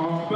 Oh,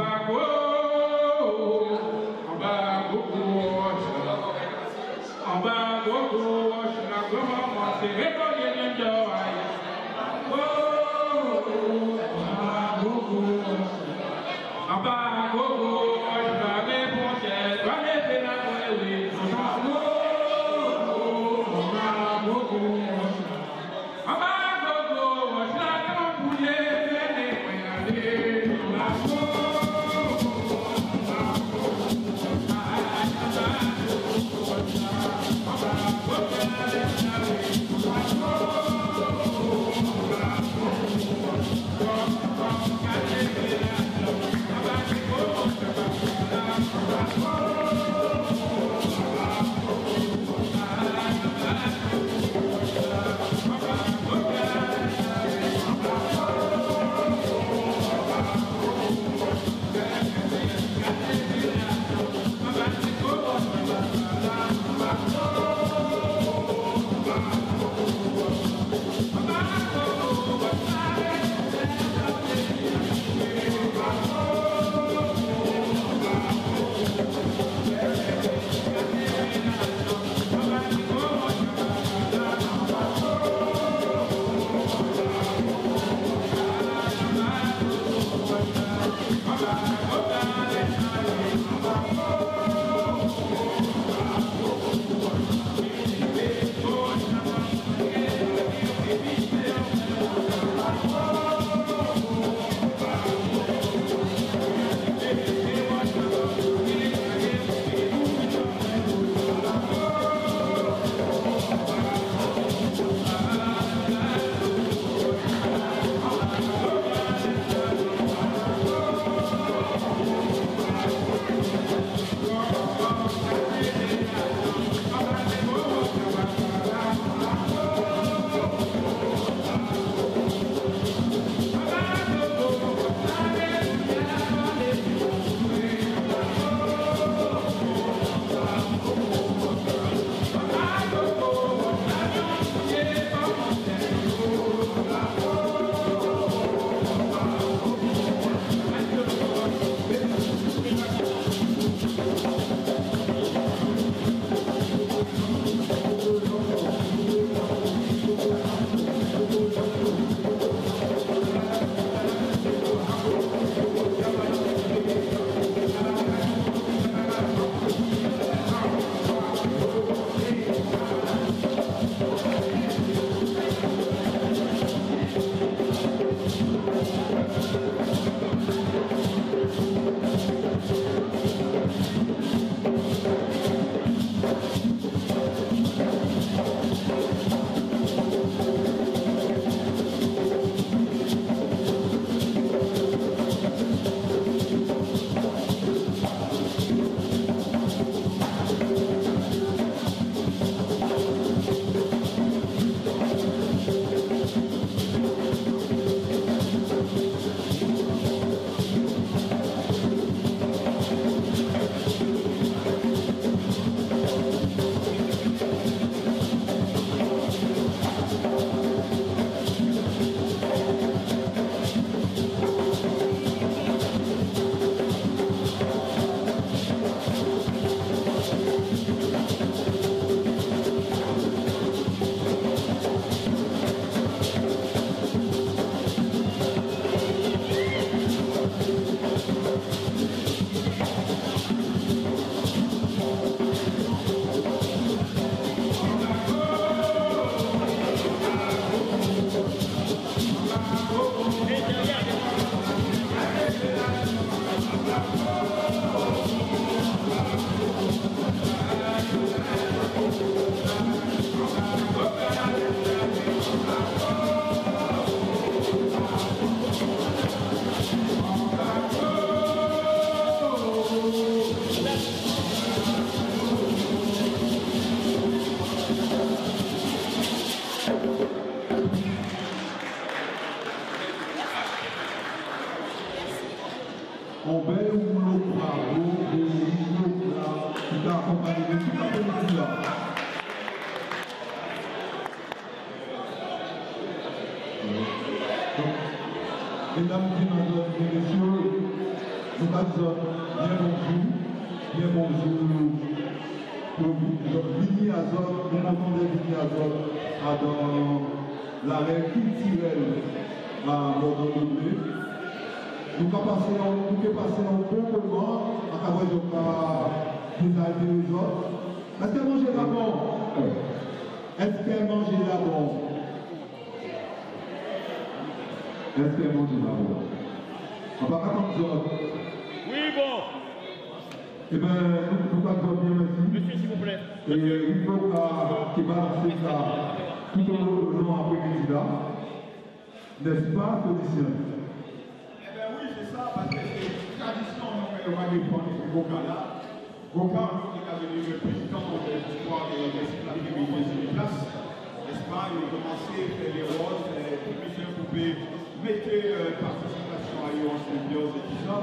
On bel ou l'eau bravo, et l'eau là, qui t'a accompagné toute la politique là. Mesdames et messieurs, nous passons bien bonjour. Vini Azot, nous m'entendons Vini Azot dans l'arrêt culturel à Bordeaux. nous pouvons passer un bon moment à travers les autres. Est-ce qu'elle mange d'abord? Est-ce qu'elle mange d'abord? Est-ce qu'elle mange d'abord? On va attendre d'autres. Oui, bon. Eh bien, nous pouvons bien, merci. Monsieur, s'il vous plaît. Et il faut qu'il balance ça tout au long après-midi là. N'est-ce pas, Félicien? Eh bien oui, c'est ça, parce que c'est une tradition, on va défendre ce Goka-là. Goka, qui est devenu le président de l'histoire des activités sur les places, n'est-ce pas? Il a commencé à faire les rôles, Félicien pouvait mettre participation à eux en symbiose et tout ça.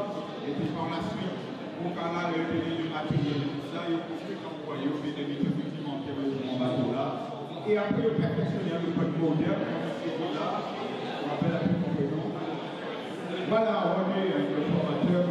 Et puis par la suite, Goka-là, le pays du matériel et tout ça, il a construit comme vous voyez, au bénéfice effectivement de mon bateau-là. Et après, le perfectionner le code moderne, comme c'est là. On appelle un peu compétent. Voilà, on est le formateur,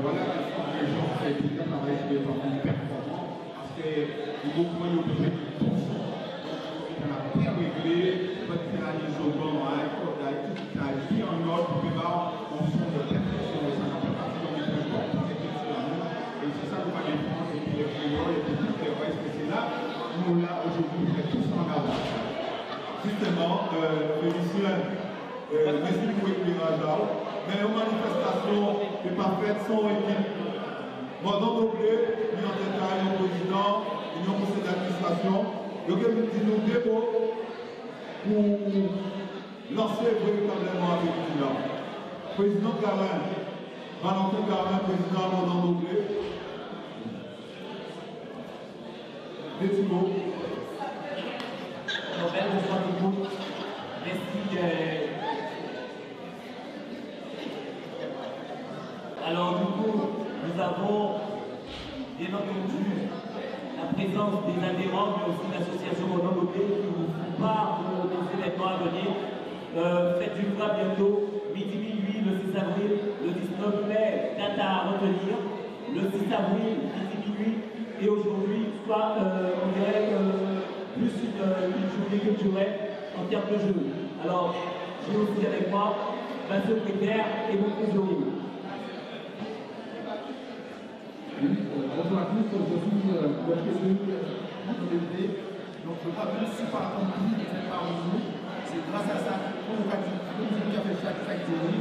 voilà, les gens qui ont déjà travaillé sur des formes performants, parce que le mouvement est obligé de tout ça. On a bien réglé, votre réalisation, tout a dit en ordre, on sent de perfection, ça n'a pas parti dans les points et c'est ça qu'on va défendre, et puis les créoles, et puis tout le reste, et c'est là, nous là, aujourd'hui, on est tous en garde. Justement, Félicien, merci pour l'éclairage là. Mais une manifestation n'est pas faite sans équipe. Moi, dans nos blés, il y a un détail, un président, il y a un conseil d'administration. Donc, il dit nous deux mots pour lancer véritablement avec nous là. Président Garin, Valentin Garin, président dans nos blés. Des petits mots. Bonsoir tout le monde. Merci. Alors du coup, nous avons bien entendu la présence des adhérents, mais aussi l'association Renaud qui nous font part des événements à venir. Fête du Bois bientôt, midi minuit, le 6 avril, le 19 mai, date à retenir, le 6 avril, midi minuit, et aujourd'hui, soit on dirait plus une journée culturelle en termes de jeu. Alors, j'ai aussi avec moi ma secrétaire et mon trésorier. Bonjour à tous, je suis le trésorier de donc je crois que si par contre vous êtes parmi nous, c'est grâce à ça qu'on a fait chaque activité.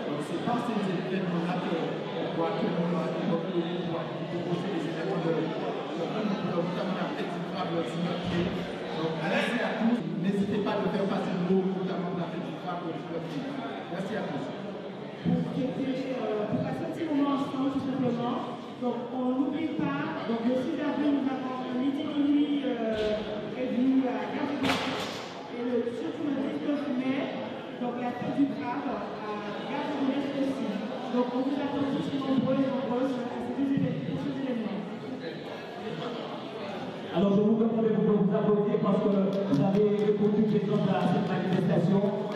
Donc c'est par ces événements-là qu'on voit que nous avons proposer des événements de notamment la fête du crabe sur notre pied. Donc merci à tous, n'hésitez pas à faire passer le mot notamment de la fête du crabe sur notre pied. Merci à tous. Pour passer un petit moment ensemble tout simplement. Donc on n'oublie pas, donc le 6 avril nous avons un midi minuit prévu à Gare de Lyon et surtout le 19 mai, donc la fête du crabe à Gare de Lyon aussi. Donc on vous attend tous nombreux et nombreuses à ces deux événements. Alors je vous demande de vous applaudir parce que vous avez répondu présent à cette manifestation.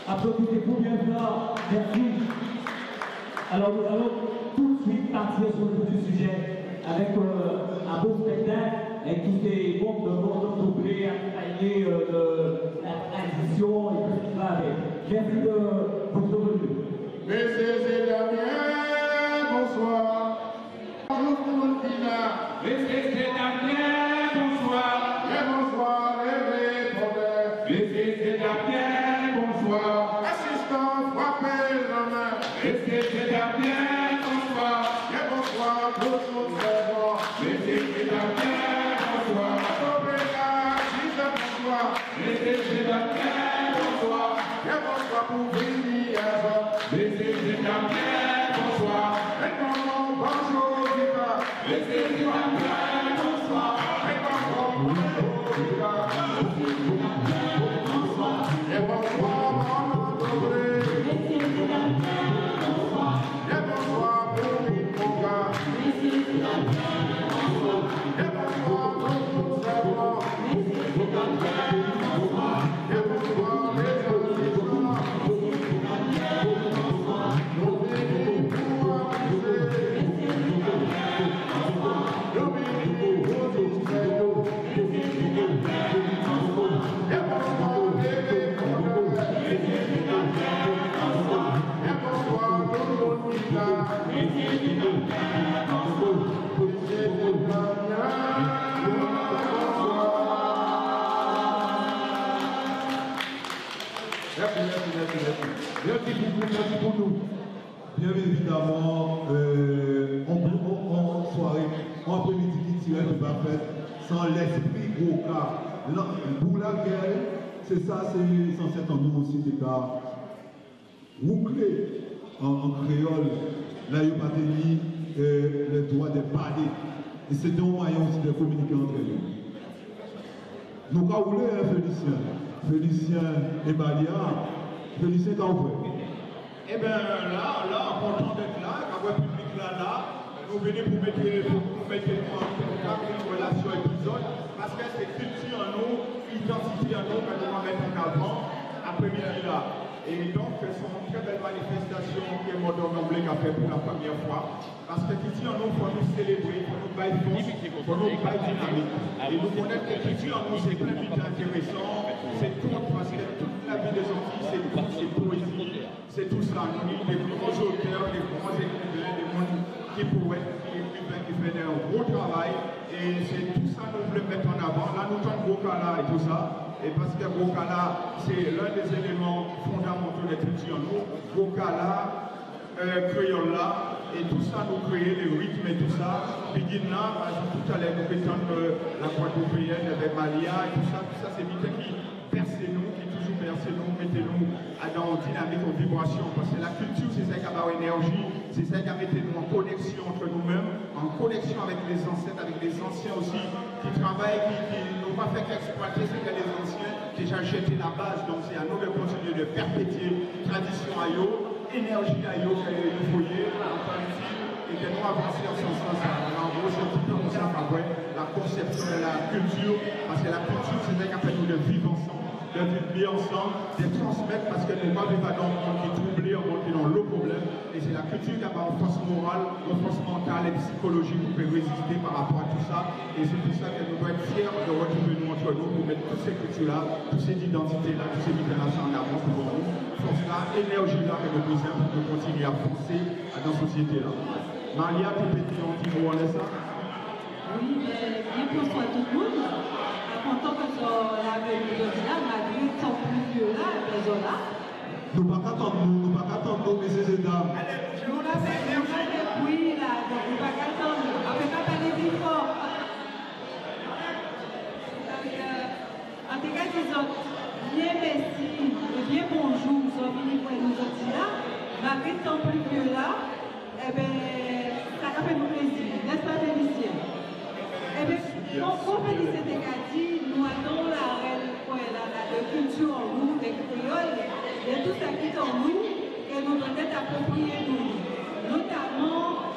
Applaudissez-vous bien fort, merci. Alors nous allons tout de suite partir sur le bout du sujet avec un beau spectacle qui fait bon de doubler, accompagner la transition et tout ce qui va avec. Merci de votre venue. Messieurs et dames, bonsoir. Bonjour tout le monde qui est là. Messieurs et dames, bonsoir. Et bonsoir, les problèmes. Messieurs et dames, bonsoir. Assistant, frappez la main. Messieurs et dames, bonsoir. Et bonsoir, tout le monde. Messieurs et dames, bonsoir. Bonsoir. Messieurs et dames, bonsoir. Et bonsoir pour venir. Messieurs et dames, bonsoir. Et bonjour, Vita. Messieurs et dames, bonsoir. Et bonjour, Vita. Et bonsoir, Maman Dobré. Messieurs et dames, bonsoir. Et bonsoir, Boubou Moga. Messieurs et dames, bonsoir. Et bonsoir, Boubou Sabon. Messieurs et dames, bonsoir. Et bonsoir, les auditeurs. Bonsoir, bien évidemment, en soirée, en après-midi qui tirait le parfait, sans l'esprit gros cas. Pour laquelle, c'est ça, c'est censé être en nous aussi des cas bouclés en créole, là, il n'y a pas tenu les droits de parler. Et c'est un moyen aussi de communiquer entre eux. Nous avons voulu Félicien et Malia. Félicien, t'as ouvert. Eh bien, là, content d'être là, la voix publique là, nous venons pour mettre une relation épisode, parce que c'est culture en nous, identité en nous, que nous allons mettre en avant après-midi là. Et donc, c'est une très belle manifestation que Modern Noblé a fait pour la première fois. Parce que culture en nous, il faut nous célébrer, il faut nous bailler force, il faut nous bailler dynamique. Et nous connaître que culture en nous, c'est plein d'intéressant, c'est tout, parce que toute la vie des Antilles, c'est poésie, c'est tout ça. Nous avons des grands auteurs, des grands écrivains, des gens qui poètes, qui font un gros travail. Et c'est tout ça que nous voulons mettre en avant. Là, nous sommes Gokala et tout ça. Et parce que Gokala, c'est l'un des éléments fondamentaux des cultures. Nous, Gokala, créole là, et tout ça, nous créons les rythmes et tout ça. Puis là, par exemple, tout à l'heure, nous mettons la Guadeloupéenne avec Malia et tout ça c'est vite qui perce nous, qui toujours perce nous, mettez-nous dans dynamique, en vibration. Parce que la culture, c'est ça qui a l'énergie, c'est ça qui a mis nous en connexion entre nous-mêmes, en connexion avec les ancêtres, avec les anciens aussi, qui travaillent, qui n'ont pas fait qu'exploiter ce que les anciens déjà jeté la base. Donc c'est à nous de continuer de perpétuer tradition à eux, énergie à eux, que nous voyons, et que nous avancer en ce sens. En gros, c'est tout comme ça qu'après, la conception de la culture, parce que la culture, c'est ça qui a fait nous de vivre ensemble, de vivre bien ensemble, de transmettre, parce que nous ne vivons pas dans le monde qui est troublé, on est dans le problème, et c'est la culture qui a une force morale, une force mentale et psychologique pour résister par rapport à tout ça, et c'est pour ça que nous devons être fiers de retrouver nous entre nous, pour mettre toutes ces cultures-là, toutes ces identités-là, toutes ces littératures en avant pour nous, force-là, énergie-là que nous besoin pour nous continuer à foncer dans la société-là. Maria, tu peux dire un petit mot en ça? Oui, bien bonsoir tout le monde. Content que la venue de là, malgré son plus vieux là, les là. Nous ne pouvons pas attendre, messieurs et dames. Nous l'avons fait oui là, donc nous ne pouvons pas attendre. On ne peut pas parler plus fort. En tout cas, disons, bien merci et bien bonjour, nous sommes venus pour nous dire là. Malgré son plus vieux là, eh bien, ça a fait nous plaisir, n'est-ce pas, Félicien? Eh bien, pour Félicien Tekati, nous attendons la culture en nous, des créoles, de tout ça qui est en nous, et nous devons être appropriés nous. Notamment,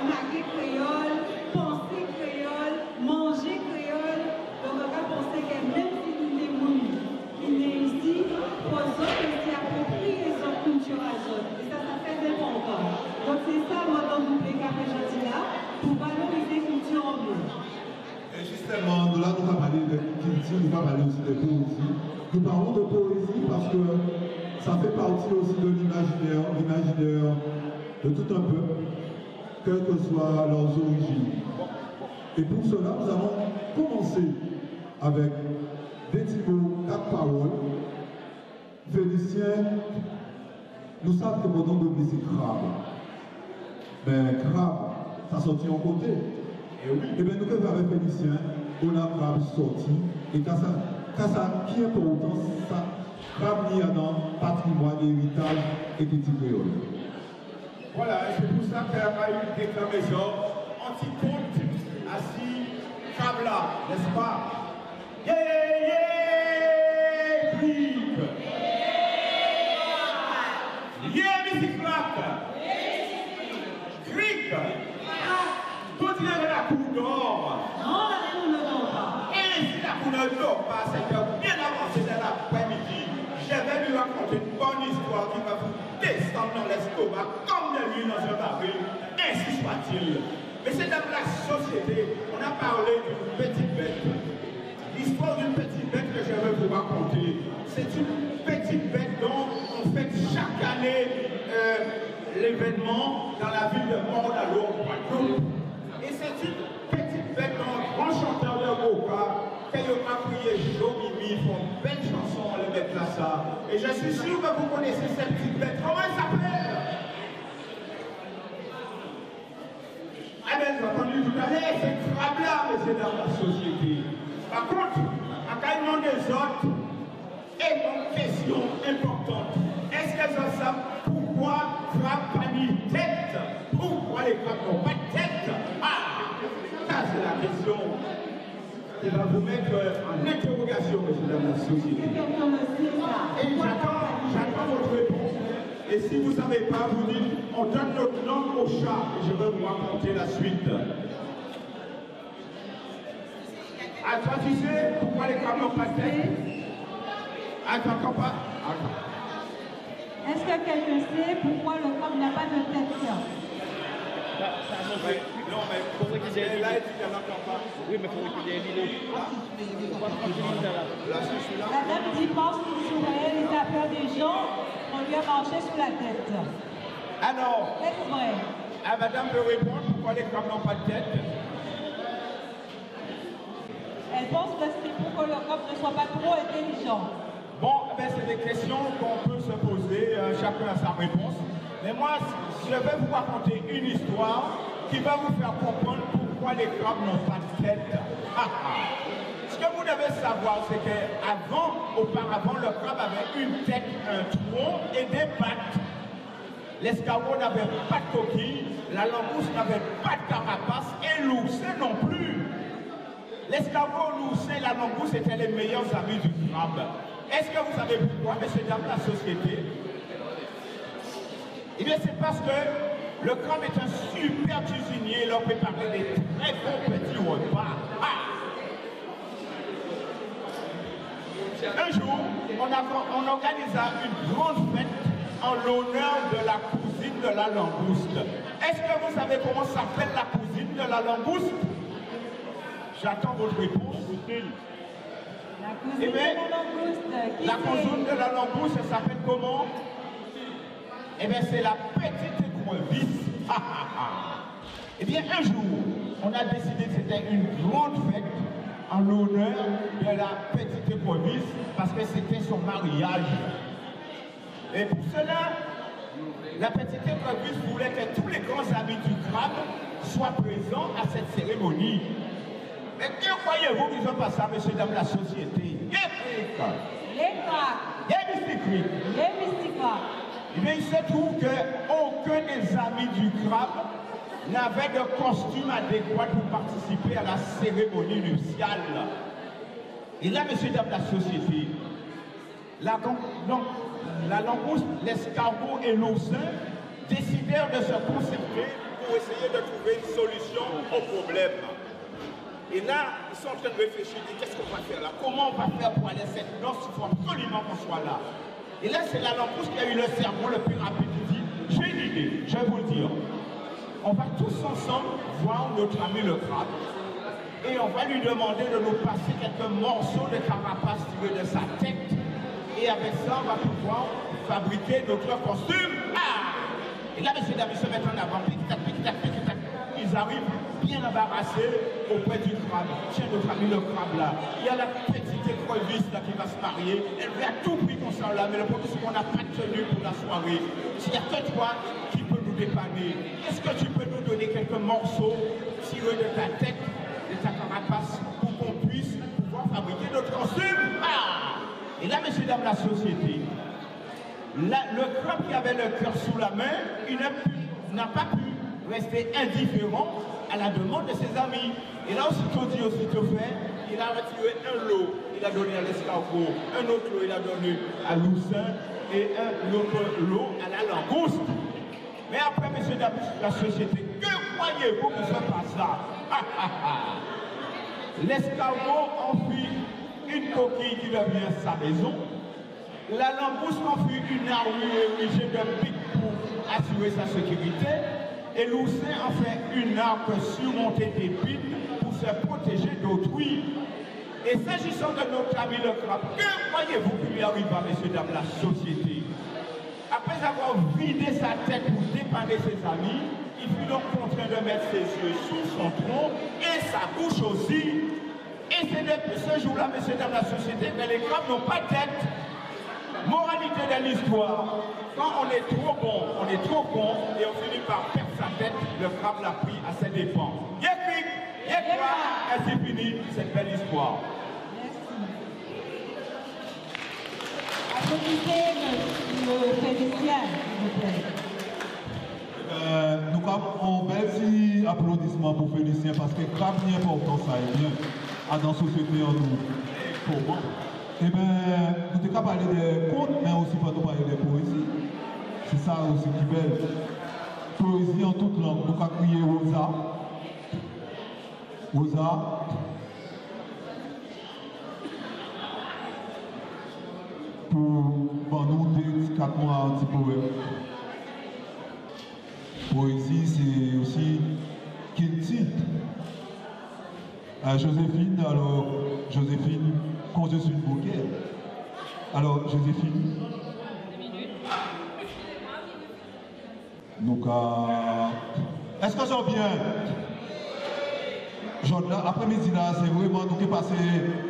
manger créole, penser créole, manger créole. Donc, on va penser que même si nous sommes ici, pour eux aussi approprier son culture à eux. Et ça fait important. Donc, c'est ça, moi, dans le public à là, pour valoriser la culture en nous. Et justement, là, nous allons parler de culture, nous allons parler aussi de poésie. Nous parlons de poésie parce que ça fait partie aussi de l'imaginaire de tout un peuple, quelles que soient leurs origines. Et pour cela, nous allons commencer avec des petits mots, 4 paroles. Félicien, nous savons que mon nom de c'est crabe. Mais crabe, ça sortit en côté. Et bien nous faisons avec Félicien, on a crabe sorti. Et quand ça, qui est important, ça crabe lié dans patrimoine, héritage et petit créole. Voilà, et c'est pour ça qu'il y a eu une déclamaison anti-compte assis crabe là, n'est-ce pas? Yeah, yeah, cric! Yeah, music rap! Cric! Continuez avec la cour d'or! Non, la cour ne dort pas. Et si la cour ne dort pas, c'est que bien avancé dans l'après-midi, je vais lui raconter une bonne histoire qui va vous descendre dans l'estomac comme de l'huile dans un baril, ainsi soit-il. Mais c'est dans la société, on a parlé d'une petite bête. L'histoire d'une petite bête que je vais vous raconter, c'est une petite bête dont on fait chaque année l'événement dans la ville de Mort-d'Allo, en Guadeloupe. Et c'est une petite bête d'un grand chanteur de Goka qui a prié Jo Mimi, font une belle chanson, le mettre là ça. Et je suis sûr que vous connaissez cette petite bête. Comment elle s'appelle? Ah ben, j'ai entendu tout à l'heure, c'est crabe-là, messieurs, dans la société. Par contre, en cas des autres, et une question importante. Est-ce que ça savent pourquoi crabe pas ni tête? Pourquoi les crabes n'ont pas de tête? Ah, ça c'est la question qui va vous mettre en interrogation, messieurs, dans la société. Et j'attends votre réponse. Et si vous ne savez pas, vous dites, on donne notre langue au chat. Et je vais vous raconter la suite. Ah, toi, tu sais pourquoi les crabes n'ont pas de tête? Attends, pas. Est-ce que quelqu'un sait pourquoi le crabe n'a pas de tête? Non, mais il faudrait qu'il y ait là, il n'y en a pas. Oui, mais il faudrait qu'il y ait une idée. La dame dit pense qu'il surveillait les affaires des gens, on lui a marché sur la tête. Alors, Est-ce vrai? ah, madame peut répondre pourquoi les crabes n'ont pas de tête? Elle pense que c'est pour que le crabe ne soit pas trop intelligent. Bon, ben, c'est des questions qu'on peut se poser, chacun a sa réponse. Mais moi, je vais vous raconter une histoire qui va vous faire comprendre pourquoi les crabes n'ont pas de tête. Ce que vous devez savoir, c'est qu'auparavant, le crabe avait une tête, un tronc et des pattes. L'escargot n'avait pas de coquille, la langouste n'avait pas de carapace et l'oursin non plus. L'escargot, l'oursin et la langouste étaient les meilleurs amis du crabe. Est-ce que vous savez pourquoi, messieurs, dames, la société? Eh bien, c'est parce que le crabe est un super cuisinier, il leur préparait des très bons petits repas. Un jour, on organisa une grande fête en l'honneur de la cousine de la langouste. Est-ce que vous savez comment s'appelle la cousine de la langouste? J'attends votre réponse. La cousine de la langouste. La cousine de la langouste, elle s'appelle comment? Eh bien, c'est la petite écrevisse. Eh bien, un jour, on a décidé que c'était une grande fête en l'honneur de la petite écrevisse parce que c'était son mariage. Et pour cela, la petite écrevisse voulait que tous les grands amis du crabe soient présents à cette cérémonie. Mais que croyez-vous qu'ils ont passé, messieurs, dames, la société? Les crabes. Les mystiques. Eh bien, il se trouve qu'aucun des amis du crabe n'avait de costume adéquat pour participer à la cérémonie nuptiale. Et là, messieurs, dames, la société, la langouste, l'escargot et l'oursin décidèrent de se concerter pour essayer de trouver une solution au problème. Et là, ils sont en train de réfléchir, qu'est-ce qu'on va faire là? Comment on va faire pour aller à cette noce? Il faut absolument qu'on soit là. Et là, c'est la langouste qui a eu le cerveau le plus rapide. Il dit, j'ai une idée, je vais vous le dire. On va tous ensemble voir notre ami le crabe et on va lui demander de nous passer quelques morceaux de carapace tirés de sa tête. Et avec ça, on va pouvoir fabriquer notre costume. Et là, messieurs, dames, ils se mettent en avant. Ils arrivent bien embarrassés auprès du crabe. Tiens, notre ami le crabe là. Il y a la petite écrevisse là qui va se marier. Elle veut à tout prix qu'on s'en là. Mais le problème, c'est qu'on n'a pas de tenue pour la soirée. S'il n'y a que toi qui peux nous dépanner, est-ce que tu peux nous donner quelques morceaux tirés de ta tête, de ta carapace, pour qu'on puisse pouvoir fabriquer notre costume? Et là, messieurs, dames, la société, le crabe qui avait le cœur sous la main, il n'a pas pu rester indifférent à la demande de ses amis. Et là, aussitôt dit, aussitôt fait, il a retiré un lot, il a donné à l'escargot, un autre lot, il a donné à l'oursin et un autre lot à la langouste. Mais après, messieurs, dames, la société, que croyez-vous que se passe là? L'escargot enfuit une coquille qui devient sa maison. La langouste enfuit une armure érigée de pics pour assurer sa sécurité. Et l'oursin en fait une arc surmontée d'épines pour se protéger d'autrui. Et s'agissant de notre ami le crabe, que croyez-vous qu'il lui arriva, messieurs, dames, la société? Après avoir vidé sa tête pour dépanner ses amis, il fut donc contraint de mettre ses yeux sous son tronc et sa bouche aussi. Et c'est depuis ce jour-là, messieurs, dames, la société, que les crabes n'ont pas de tête. Moralité de l'histoire, quand on est trop bon, on est trop con et on finit par perdre sa tête, le crabe l'a pris à ses dépens. Yekrik, yekra, et c'est fini cette belle histoire. Applaudissez le Félicien, s'il vous plaît. Nous avons un bel applaudissement pour Félicien parce que grave ni important ça est bien à dans la société en nous. Pour moi. Eh bien, nous devons pas parler des contes, mais aussi pas nous parler des poésies. C'est ça aussi qui est belle. Poésie en toute langue. Nous avons crié Rosa. Rosa. Pour nous, 4 mois anti-poème. Poésie, c'est aussi Kinti. Joséphine, alors, Joséphine, quand je suis bouquet. Alors, Joséphine. 2 minutes. Donc, est-ce que j'en viens? Après-midi, là, c'est vraiment, nous qui passons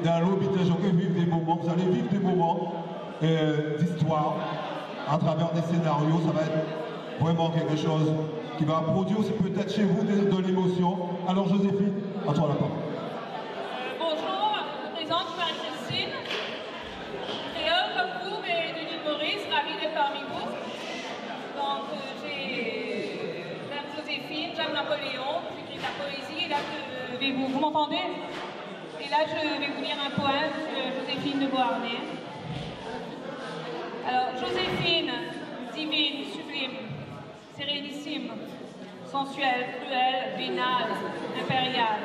dans l'hôpital, je peux vivre des moments, vous allez vivre des moments d'histoire à travers des scénarios, ça va être vraiment quelque chose qui va produire aussi peut-être chez vous de l'émotion. Alors Joséphine, à toi la parole. Bonjour, je me présente Marie-Christine, créole comme vous, mais de l'île Maurice, ravie d'être parmi vous. Donc j'aime Joséphine, j'aime Napoléon, j'écris de la poésie, et là vous m'entendez? Et là je vais vous lire un poème de Joséphine de Beauharnais. Alors, Joséphine, divine, sublime, sérénissime, sensuelle, cruelle, vénale, impériale.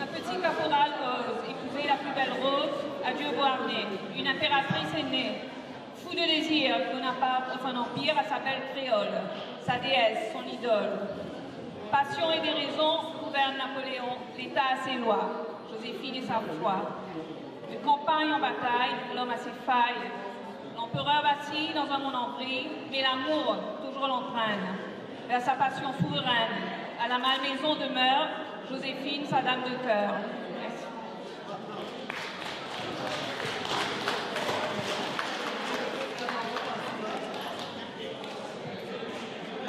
Un petit caporal ose épouser la plus belle rose, adieu Beauharnais. Une impératrice est née, fou de désir, Bonaparte offre un empire à sa belle créole, sa déesse, son idole. Passion et déraison gouverne Napoléon, l'État a ses lois, Joséphine et sa foi. Une campagne en bataille, l'homme a ses failles. L'empereur vacille dans un monde en vrille, mais l'amour toujours l'entraîne. Vers sa passion souveraine, à la malmaison demeure Joséphine, sa dame de cœur. Merci.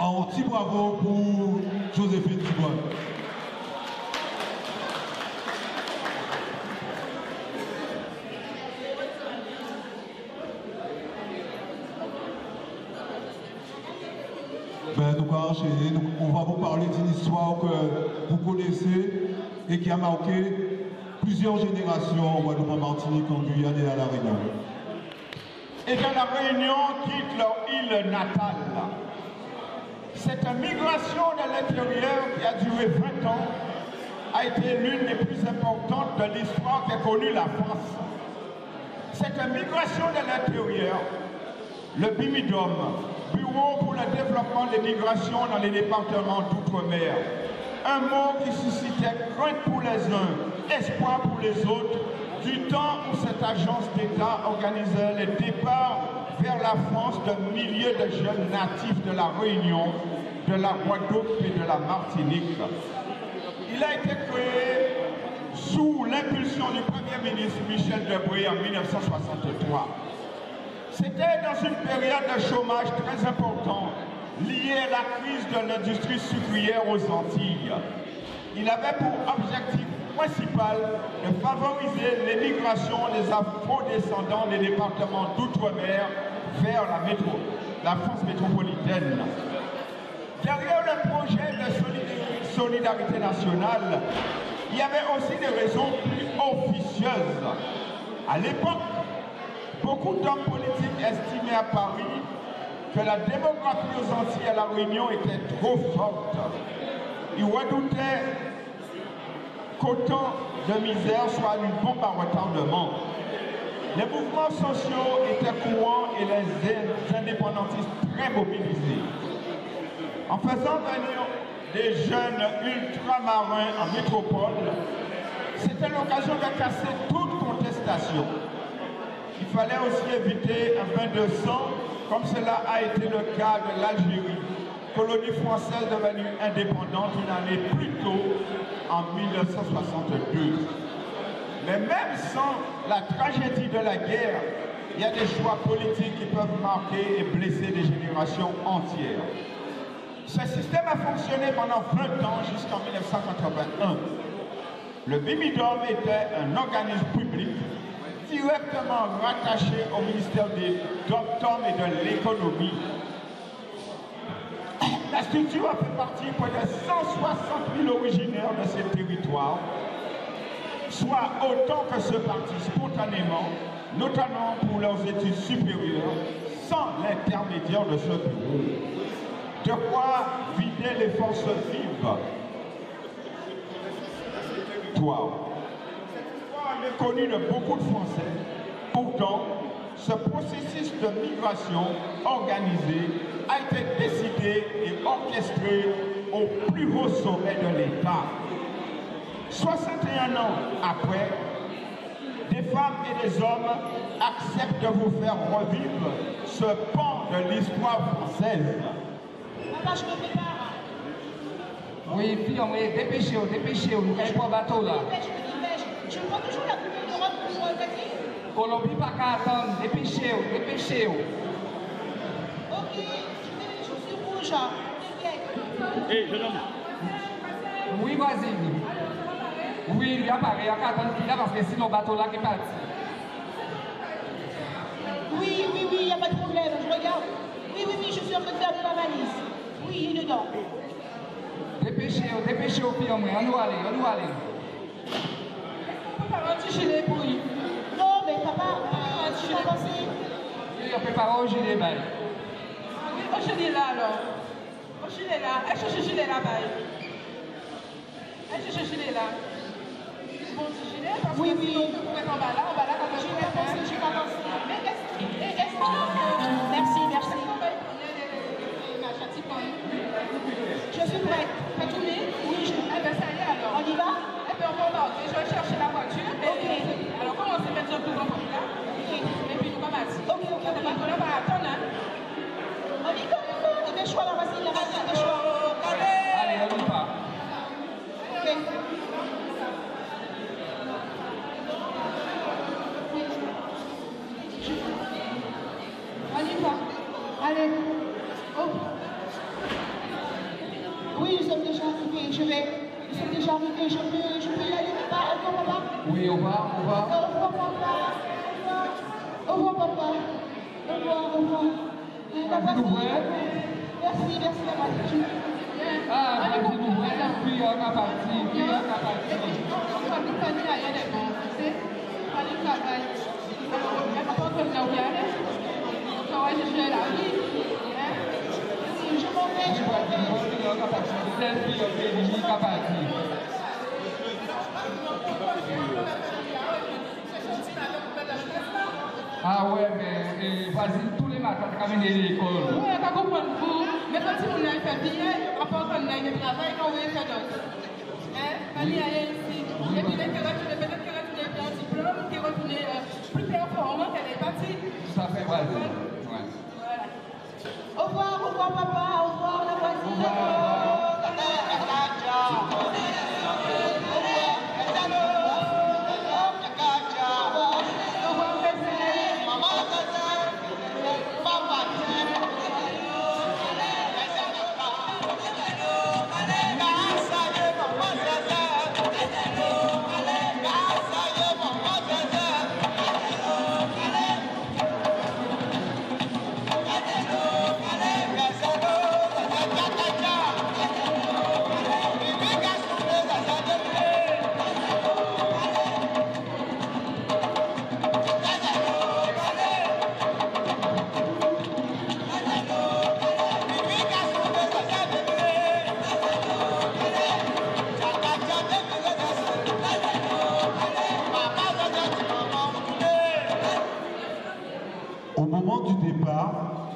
Un petit bravo pour Joséphine Dubois. Ben, on va vous parler d'une histoire que vous connaissez et qui a marqué plusieurs générations en Guadeloupe, en Martinique, en Guyane et à La Réunion. Et quand La Réunion quitte leur île natale, cette migration de l'intérieur qui a duré 20 ans a été l'une des plus importantes de l'histoire qu'a connue la France. Cette migration de l'intérieur, le BIMIDOM, Bureau pour le développement des migrations dans les départements d'outre-mer. Un mot qui suscitait crainte pour les uns, espoir pour les autres, du temps où cette agence d'État organisait les départs vers la France de milliers de jeunes natifs de la Réunion, de la Guadeloupe et de la Martinique. Il a été créé sous l'impulsion du Premier ministre Michel Debré en 1963. C'était dans une période de chômage très important, liée à la crise de l'industrie sucrière aux Antilles. Il avait pour objectif principal de favoriser l'émigration des afro-descendants des départements d'outre-mer vers la France métropolitaine. Derrière le projet de solidarité nationale, il y avait aussi des raisons plus officieuses. À l'époque, beaucoup d'hommes politiques estimaient à Paris que la démographie aux Antilles et à La Réunion était trop forte. Ils redoutaient qu'autant de misère soit une bombe à retardement. Les mouvements sociaux étaient courants et les indépendantistes très mobilisés. En faisant venir des jeunes ultramarins en métropole, c'était l'occasion de casser toute contestation. Il fallait aussi éviter un bain de sang, comme cela a été le cas de l'Algérie, colonie française devenue indépendante une année plus tôt, en 1962. Mais même sans la tragédie de la guerre, il y a des choix politiques qui peuvent marquer et blesser des générations entières. Ce système a fonctionné pendant 20 ans jusqu'en 1981. Le BIMIDOM était un organisme public directement rattaché au ministère des Dom-Tom et de l'économie. La structure a fait partie près de 160 000 originaires de ces territoires, soit autant que se partis spontanément, notamment pour leurs études supérieures, sans l'intermédiaire de ce bureau. De quoi vider les forces vives. Est connu de beaucoup de Français. Pourtant, ce processus de migration organisé a été décidé et orchestré au plus haut sommet de l'État. 61 ans après, des femmes et des hommes acceptent de vous faire revivre ce pan de l'histoire française. Papa, je me prépare. Oui, puis on est dépêchez-vous, nous n'avons pas bateau là. Je prends toujours la Coupe d'Europe pour gagner. Colombie pas qu'à attendre, dépêchez-vous. Ok, je mets les chaussures rouges. Hé, jeune homme. Oui, vas-y. Oui, lui apparaît, il y a qu'à attendre là parce que sinon le bateau là qui est parti. Oui, il n'y a pas de problème, je regarde. Oui, je suis en train de faire de la valise. Oui, il est dedans. Dépêchez-vous, puis on doit aller. Papa, un petit gilet pour lui. Non, mais papa, tu vas passer. Oui, on prépare au gilet, bye. Oui, au gilet là alors. Au gilet là. Elle cherche le gilet là, bye. Elle cherche le gilet là. Bon, petit gilet, parce que sinon, on pourrait en bas là, quand je vais passer, je vais pas passer. Mais est-ce que... Merci. Je suis prête. Fais tourner? Oui, eh bien, ça y est alors. On y va? Eh bien, on va. Je vais chercher la voiture. Ok. Alors, comment on se met sur le plus grand là? Ok. Et puis, nous commençons. Ok. On va pas attendre, hein? On y va. Il y a des choix là, vas-y, des choix. Allez, on y va. Ok. On y va. Allez. Oh. Oui, nous sommes déjà arrivés, je peux y aller, papa. Oui, on va. Au revoir, papa. Au revoir. Merci, papa. Ah, merci beaucoup. Puis on a parti. Ah ouais, mais vas-y, tous les matins, tu as amené l'école. Oui, je comprends vous. Mais quand tu m'as fait bien, après qu'on a eu le travail, on va faire d'autres. Allez ici. Et puis, peut-être qu'elle a fait un diplôme, qu'elle est plus performante, elle est partie. Tout à fait, vas-y. Ouais. Voilà. Au revoir, papa. Au revoir, la voisine.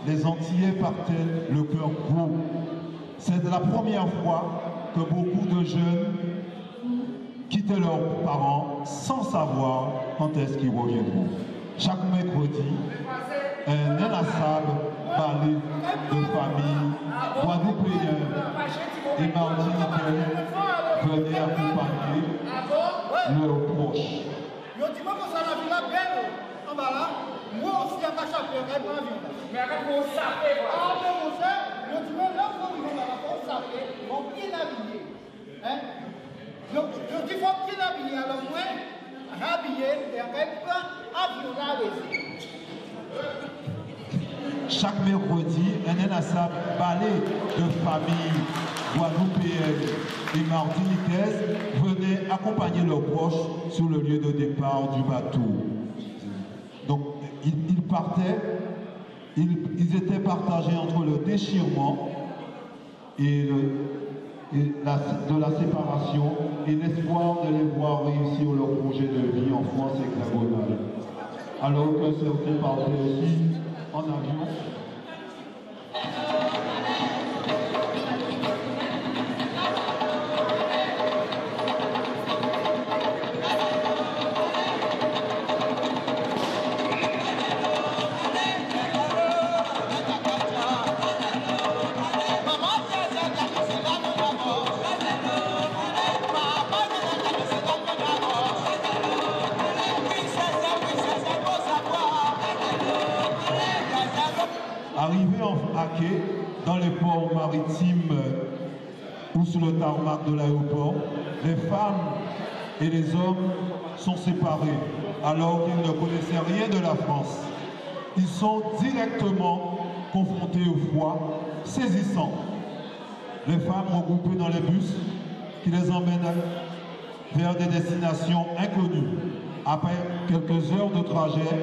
Les Antillais partaient le cœur gros. C'est la première fois que beaucoup de jeunes quittaient leurs parents sans savoir quand est-ce qu'ils reviendront. Chaque mercredi, un inlassable balai de famille, guadeloupéens et martiniquais venaient accompagner leurs proches. Moi aussi, à ma chapelle, je vais avion. Mais avec mon sapé, voilà. Ah, mais mon cher, je dis, mais là, faut vivre dans la force sapée, bon, bien habillé. Hein? Je dis, faut bien habillé, alors moi, habillé, et avec un avion là, Chaque mercredi, un NSA balai de familles guadeloupéennes et martiniquaises venaient accompagner leurs proches sur le lieu de départ du bateau. Donc, ils partaient, ils étaient partagés entre le déchirement de la séparation et l'espoir de les voir réussir leur projet de vie en France hexagonale. Alors que certains partaient aussi en avion. Arrivés à quai, dans les ports maritimes ou sur le tarmac de l'aéroport, les femmes et les hommes sont séparés alors qu'ils ne connaissaient rien de la France. Ils sont directement confrontés au froid saisissant. Les femmes regroupées dans les bus qui les emmènent vers des destinations inconnues. Après quelques heures de trajet,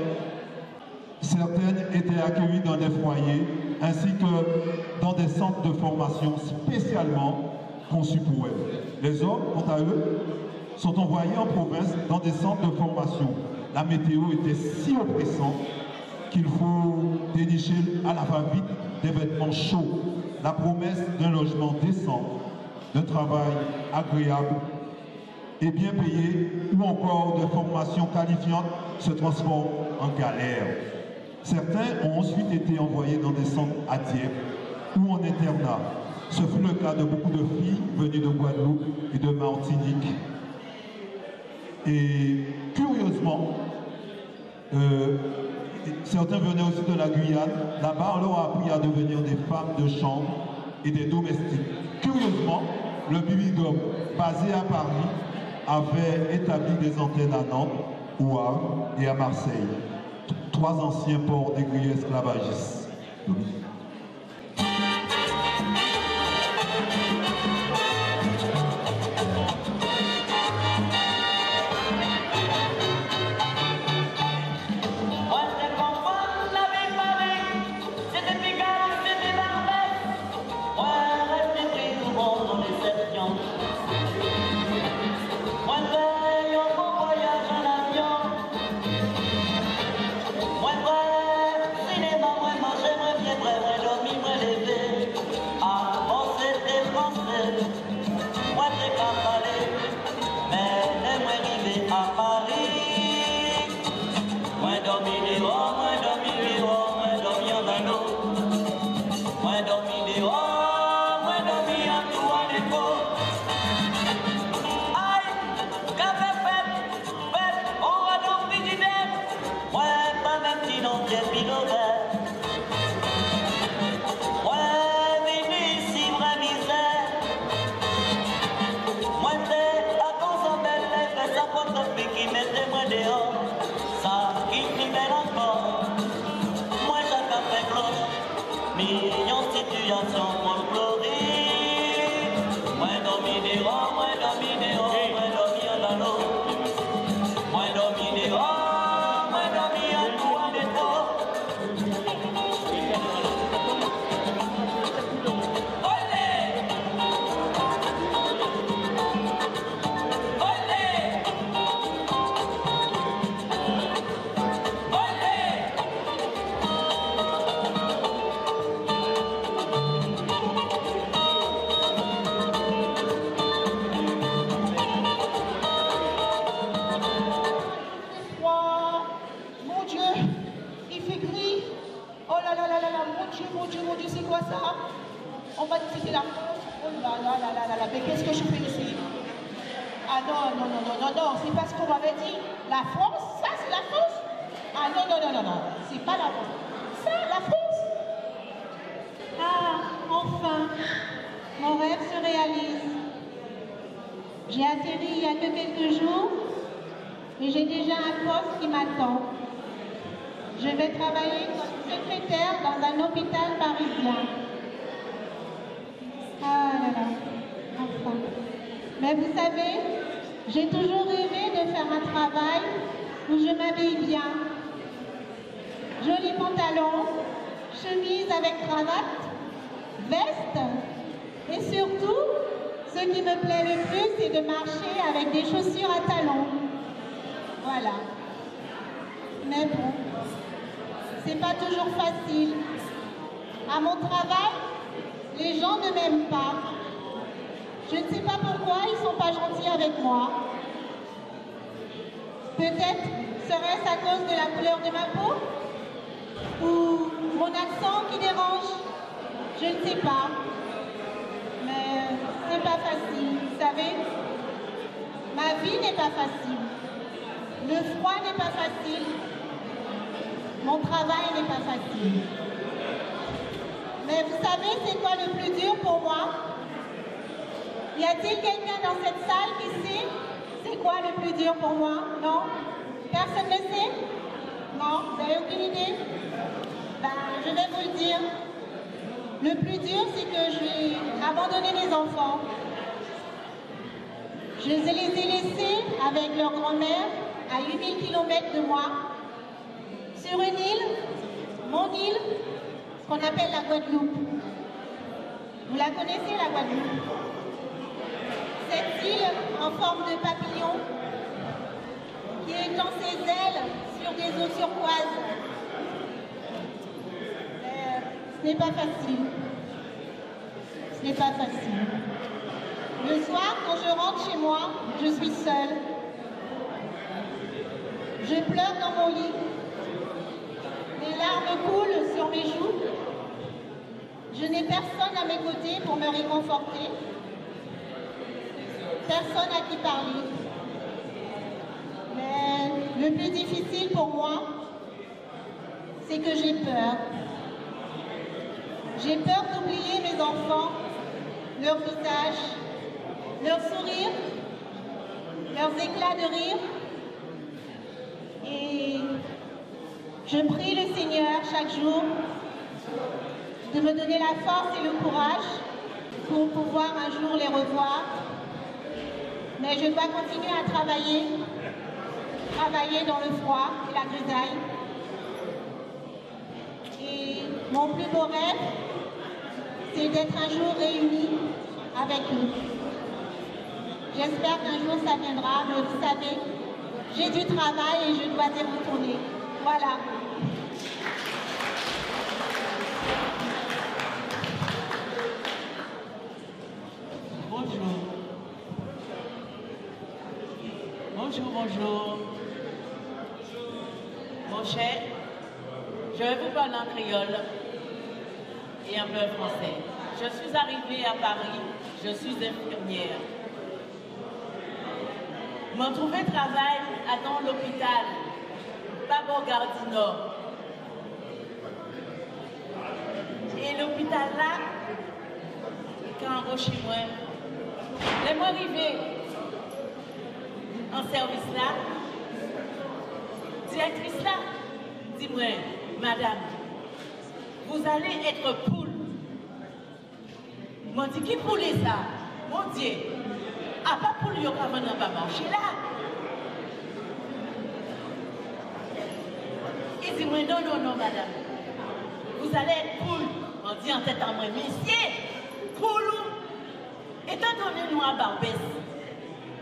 certaines étaient accueillies dans des foyers ainsi que dans des centres de formation spécialement conçus pour elles. Les hommes, quant à eux, sont envoyés en province dans des centres de formation. La météo était si oppressante qu'il faut dénicher à la va-vite des vêtements chauds. La promesse d'un logement décent, d'un travail agréable et bien payé ou encore de formations qualifiantes se transforme en galère. Certains ont ensuite été envoyés dans des centres à Dieppe ou en internat. Ce fut le cas de beaucoup de filles venues de Guadeloupe et de Martinique. Et curieusement, certains venaient aussi de la Guyane. Là-bas, on leur a appris à devenir des femmes de chambre et des domestiques. Curieusement, le Bibigum, basé à Paris, avait établi des antennes à Nantes, au Havre et à Marseille. 3 anciens ports d'aiguilles esclavagistes. Mais qu'est-ce que je fais ici? Ah non, c'est parce qu'on m'avait dit, la France, ça c'est la France. Ah non, non, non, non, non. C'est pas la France. Ça, la France. Ah, enfin, mon rêve se réalise. J'ai atterri il y a que quelques jours et j'ai déjà un poste qui m'attend. Je vais travailler comme secrétaire dans un hôpital parisien. Ah là là, enfin. Mais vous savez, j'ai toujours rêvé de faire un travail où je m'habille bien. Jolis pantalons, chemise avec cravate, veste et surtout, ce qui me plaît le plus, c'est de marcher avec des chaussures à talons. Voilà. Mais bon, c'est pas toujours facile. À mon travail, les gens ne m'aiment pas. Je ne sais pas pourquoi ils ne sont pas gentils avec moi. Peut-être serait-ce à cause de la couleur de ma peau? Ou mon accent qui dérange? Je ne sais pas. Mais c'est pas facile, vous savez. Ma vie n'est pas facile. Le froid n'est pas facile. Mon travail n'est pas facile. Mais vous savez, c'est quoi le plus dur pour moi? Y a-t-il quelqu'un dans cette salle qui sait c'est quoi le plus dur pour moi? Non? Personne ne sait? Non? Vous n'avez aucune idée? Ben, je vais vous le dire. Le plus dur, c'est que j'ai abandonné mes enfants. Je les ai laissés avec leur grand-mère à 8000 km de moi, sur une île, mon île, qu'on appelle la Guadeloupe. Vous la connaissez, la Guadeloupe? Cette île en forme de papillon qui étend ses ailes sur des eaux turquoises. Ce n'est pas facile. Ce n'est pas facile. Le soir, quand je rentre chez moi, je suis seule. Je pleure dans mon lit. Les larmes coulent sur mes joues. Je n'ai personne à mes côtés pour me réconforter. Personne à qui parler. Mais le plus difficile pour moi, c'est que j'ai peur. J'ai peur d'oublier mes enfants, leur visage, leur sourire, leurs éclats de rire. Et je prie le Seigneur chaque jour de me donner la force et le courage pour pouvoir un jour les revoir. Mais je dois continuer à travailler dans le froid et la grisaille. Et mon plus beau rêve, c'est d'être un jour réunis avec eux. J'espère qu'un jour ça viendra, mais vous savez, j'ai du travail et je dois y retourner. Voilà. Bonjour. Bonjour, bonjour. Mon cher, je vais vous parler en créole et un peu français. Je suis arrivée à Paris, je suis infirmière. M'en trouvé travail dans l'hôpital, Pabot-Gardino. Et l'hôpital là, quand on chez moi, les mois arrivés en service là, directrice là, dis-moi, madame, vous allez être poule. Moi dit qui poule ça? Mon Dieu, à pas poule, yo pas venir pas marcher là. Il dit moi non, non, non, madame, vous allez être poule. On dit en tête à moi, messieurs, poule. Étant donné nous à Barbès,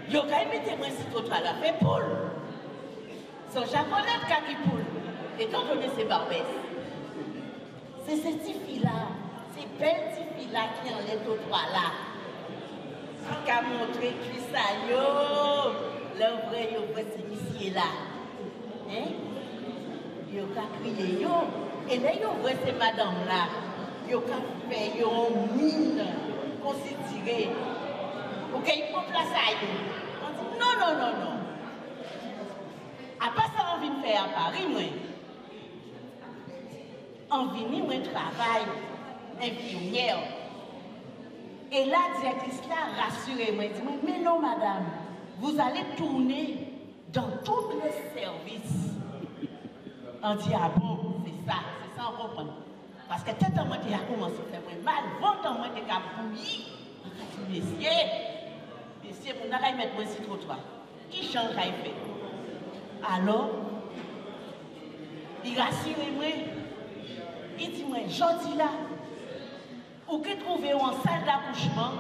yo ka imiter moi si tout à la fait poule. Son japonais qui poule. Étant donné c'est Barbès. C'est ces petites filles-là, ces belles petites filles-là qui enlèvent au droit là. Sans qu'à montrer qui ça, yo, le vrai, c'est ici et là. Hein? Yo ka crier, yo. Et là, yo vrai, c'est madame là. Yo ka fait, yo mine, considéré. Ok, il faut place à yo. On dit non, non, non, non. À part ça, on vient faire à Paris, moi. en vini, moi, travail, infirmière. Et la directrice là, rassurez-moi, dit-moi, mais non, madame, vous allez tourner dans tout le service. On dit, ah bon, c'est ça, on comprend. Parce que tout le monde a commencé à faire mal, longtemps moi, il a bouilli. On dit, messieurs, vous n'avez mettre moi sur trottoir. Qui change à fait? Alors, il rassure moi, il dit, moi, gentil là, ou que trouver en salle d'accouchement,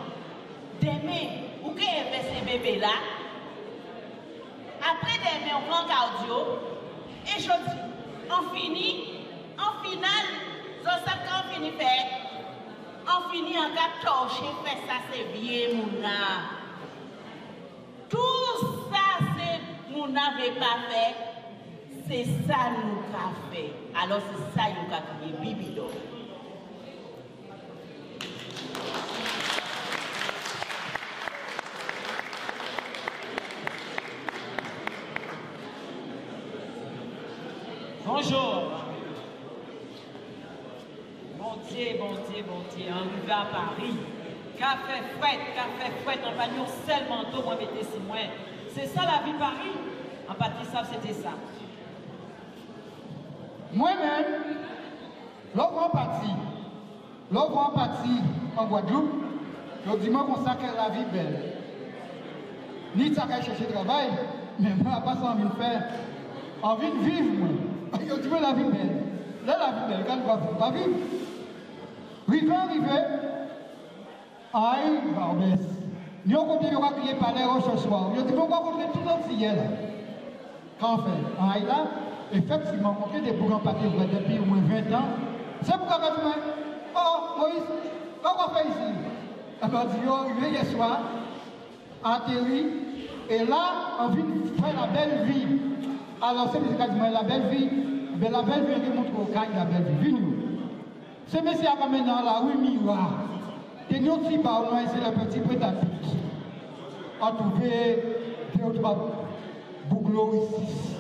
demain, ou que investir bébé là, après demain, on prend cardio, et je dis, on finit, en finale, ça qu'on finit faire, on finit en cas torché, fait ça, c'est bien, mouna. Tout ça, c'est nous n'avons pas fait, c'est ça nous qu'a fait. Alors c'est ça nous qu'a créé Bibido. Bonjour. Bon Dieu, arrivé à Paris. Café fouette, on va nous seulement manteau pour mettre si moi. C'est ça la vie de Paris. En partie, ça, c'était ça. Moi-même, l'autre parti en Guadeloupe, je dis moi qu'on sacre la vie belle. Ni ça qu'à chercher travail, mais moi, pas ça envie de faire. Envie de vivre, moi. Je dis moi la vie belle. Là, la vie belle, quand on va vivre. Rivé, aïe, Barbès. Nous avons continué à crier par les roches ce soir. Je dis pourquoi on fait tout l'entier là. Quand on fait, aïe là, effectivement, on fait des bourgs en papier depuis au moins 20 ans. C'est pourquoi on dit, oh, Moïse, qu'est-ce qu'on fait ici? On dit, on est arrivé hier soir, atterri, et là, on vient faire la belle vie. Alors, c'est monsieur qui dit, la belle vie, mais la belle vie, on montre au caille la belle vie. Venez. Ce monsieur a ramené dans la rue Miroir. Et nous, si par loin, c'est le petit prêt-à-pique. On a trouvé 2 ou 3 bouglots ici.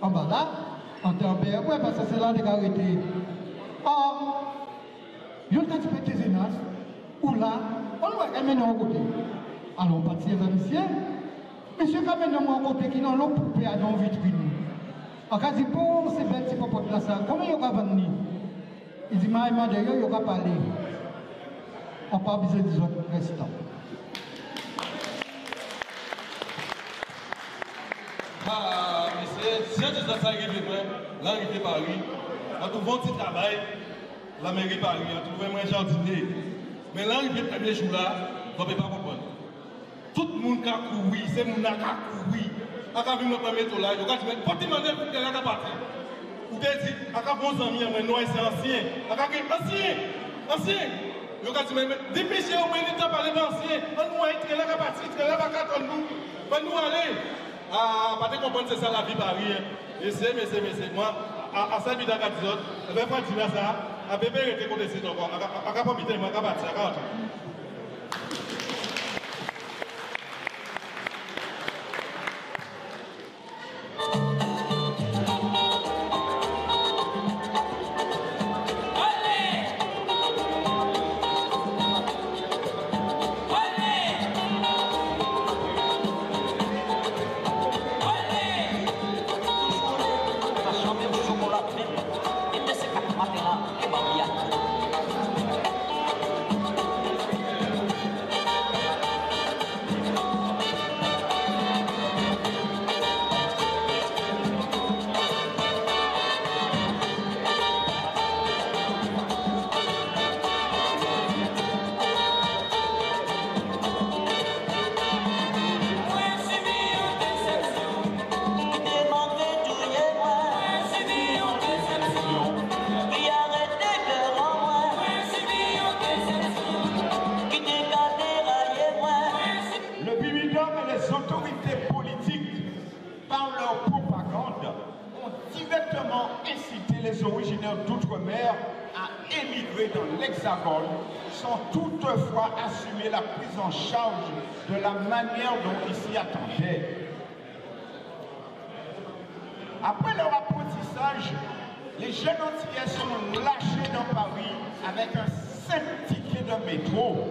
En bas là, en tempère, ouais, parce que c'est là qu'on a arrêté. Or, il y a un petit peu de zénas, ou là, on va ramener en côté. Alors, on partit les monsieur. Monsieur, quand même, en côté, qui n'ont l'eau poupée à dans vitrine. En cas de bon, c'est belle, c'est pas pour la salle. Comment il y a venir? Il dit, mais d'ailleurs, il y a parlé. On parle besoin des autres restants. Ah, mais c'est ça arrivé, l'arrivée Paris. On trouve un petit travail, la mairie Paris, on trouve un jardinier. Mais l'arrivée le premier jour là, on ne peut pas comprendre. Tout le monde a couru, c'est mon qui a couru. On a vu le premier tour là, il a dit, pas de manière pour qu'elle a parti. Ou bien dit, on a bons amis, mais c'est ancien. On a dit, ancien. Il a dit, mais dépêchez au moins l'état par les anciens. On nous a été là, on a parti, on a pas nous. On nous aller. Ah, pas de comprendre, c'est ça la vie Paris. Et c'est, moi, à ça, il y a des autres, je vais pas dire ça, à bébé, il était condensé encore. À pas m'inviter, moi, à partir, à rentrer. sans toutefois assumer la prise en charge de la manière dont ils s'y attendaient. Après leur apprentissage, Les jeunes Antillais sont lâchés dans Paris avec un simple ticket de métro.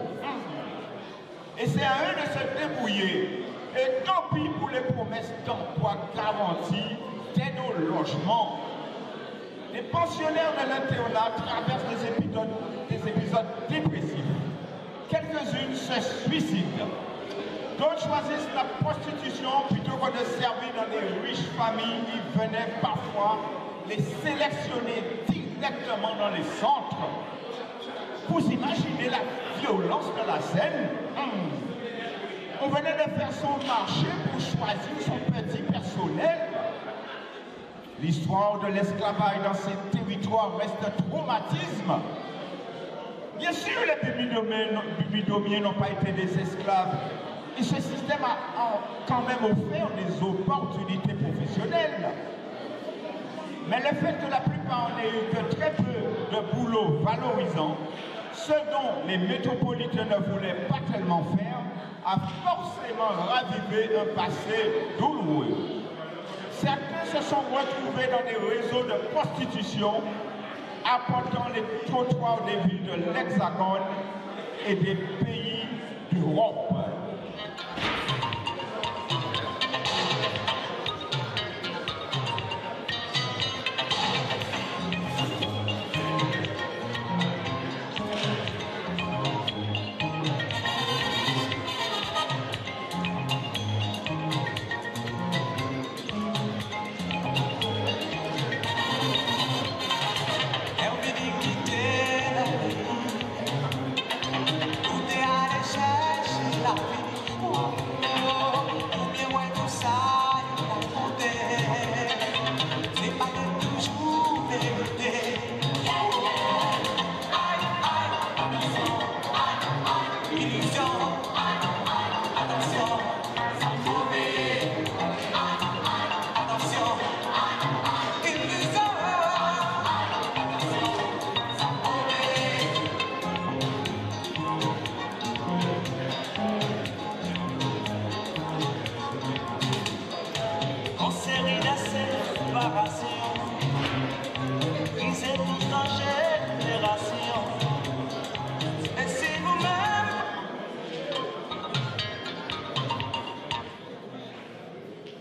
Et c'est à eux de se débrouiller. Et tant pis pour les promesses d'emploi garanties, d'aide au logement. Les pensionnaires de l'internat traversent des épisodes dépressifs. Quelques-unes se suicident. D'autres choisissent la prostitution plutôt que de servir dans des riches familles qui venaient parfois les sélectionner directement dans les centres. Vous imaginez la violence de la scène? On venait de faire son marché pour choisir son petit personnel. L'histoire de l'esclavage dans ces territoires reste un traumatisme. Bien sûr, les bibidomiens n'ont pas été des esclaves. Et ce système a quand même offert des opportunités professionnelles. Mais le fait que la plupart n'aient eu que très peu de boulot valorisant, ce dont les métropolitains ne voulaient pas tellement faire, a forcément ravivé un passé douloureux. Certains se sont retrouvés dans des réseaux de prostitution, apportant les trottoirs des villes de l'Hexagone et des pays d'Europe.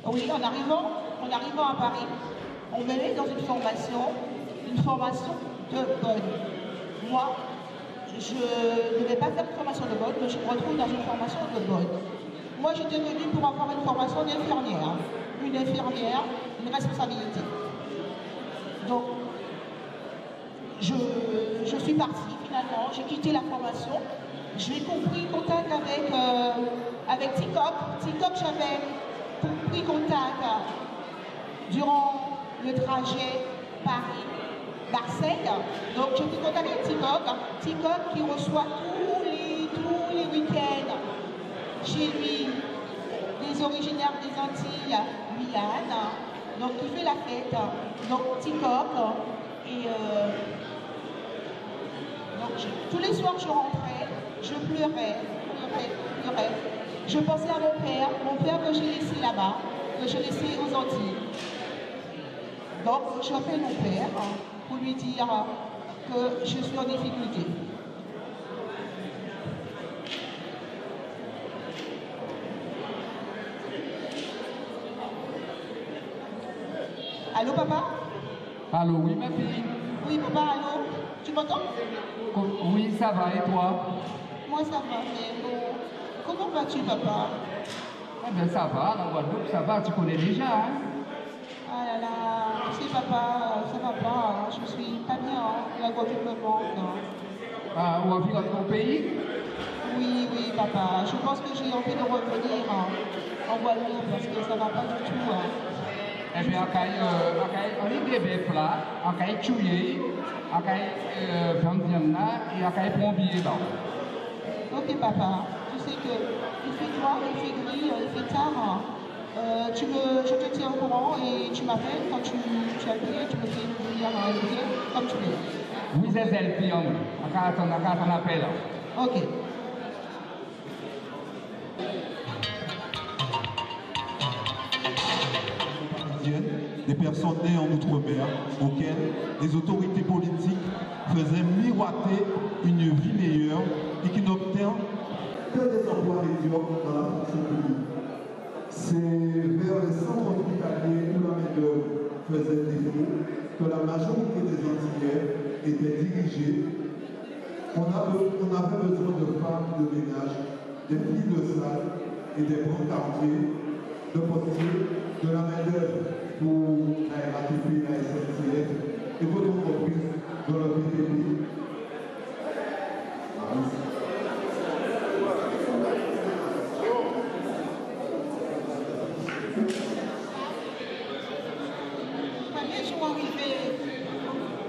Oui, en arrivant à Paris, on venait dans une formation de bonne. Moi, je ne devais pas faire une formation de bonne, mais je me retrouve dans une formation de bonne. Moi, j'étais venue pour avoir une formation d'infirmière. Une infirmière, une responsabilité. Donc, je suis partie finalement, j'ai quitté la formation. J'ai compris contact avec TICOP. TICOP, j'avais pris contact durant le trajet Paris-Marseille. Donc, j'ai pris contact avec TICOP. TICOP qui reçoit tous les week-ends chez lui des originaires des Antilles, Guyane, donc qui fait la fête. Donc, TICOP. Et donc, tous les soirs, je rentrais, je pleurais. Je pensais à mon père que j'ai laissé là-bas, que j'ai laissé aux Antilles. Donc, j'appelle mon père pour lui dire que je suis en difficulté. Allô, papa? Allô, oui, ma fille. Oui, papa, allô? Tu m'entends? Oui, ça va, et toi? Moi, ça va, mais bon. Comment vas-tu, papa? Eh bien, ça va, la Guadeloupe, ça va, tu connais déjà, hein? Ah là là, tu sais, papa, ça va pas, je suis pas bien, la Guadeloupe me manque. Ah, on va vivre dans ton pays? Oui, papa, je pense que j'ai envie de revenir en Guadeloupe parce que ça va pas du tout. Eh bien, on est des bébés là, on a tué, on a vendu et on a pris un billet là. Ok, papa. Tu sais qu'il fait noir, il fait gris, il fait tard. Je te tiens au courant et tu m'appelles quand tu as payé, tu me fais venir comme tu veux. Oui, c'est elle, puis on a ton appel. Ok. Des personnes nées en Outre-mer auxquelles les autorités politiques faisaient miroiter une vie meilleure et qui n'obtiennent que des emplois médiocres dans la fonction publique. C'est vers les centres hospitaliers où la main-d'œuvre faisait défaut que la majorité des Antillais étaient dirigés. On avait besoin de femmes de ménage, des filles de salle et des brancardiers, de postiers, de la main-d'œuvre pour la RATP, la SNCF et votre entreprise dans le BTP. Premier jour arrivé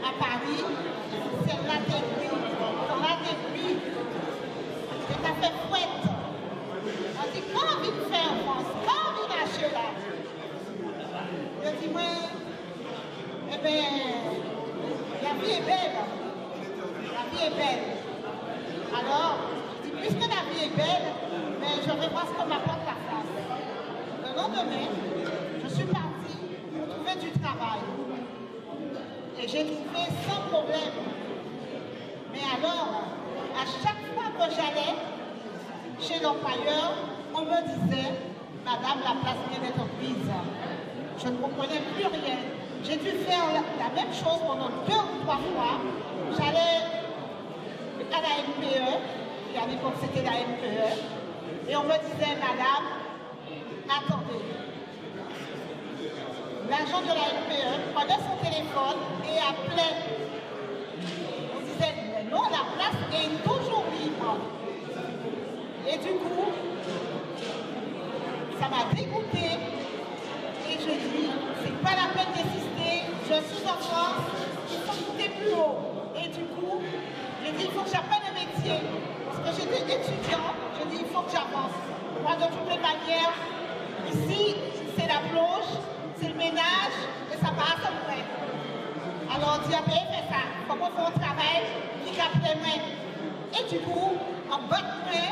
à Paris, c'est la technique. Dans la technique, c'est la fait fouette. On dit, quand on vient de faire en France, quand on vient d'acheter là, je dis, moi, eh bien, la vie est belle. La vie est belle. Alors, je dis, puisque la vie est belle, mais je vais voir ce que m'apporte la France. Le lendemain, je suis partie pour trouver du travail. Et j'ai trouvé sans problème. Mais alors, à chaque fois que j'allais chez l'employeur, on me disait, Madame, la place vient d'être prise. Je ne comprenais plus rien. J'ai dû faire la même chose pendant 2 ou 3 fois. J'allais à la MPE, et à l'époque c'était la MPE, et on me disait, Madame, attendez. L'agent de la MPE prenait son téléphone et appelait. On disait, mais non, la place est toujours libre. Et du coup, ça m'a dégoûtée. Et je dis, c'est pas la peine d'insister, je suis en France, il faut monter plus haut. Et du coup, j'ai dit, il faut que j'apprenne un métier. Parce que j'étais étudiant, je dis, il faut que j'avance. Moi, de toutes les manières, ici, c'est la plonge, c'est le ménage, et ça passe à peu. Alors, on dit, après, fais ça. Comment on fait un travail, qui capte les mains. Et du coup, en bas de main,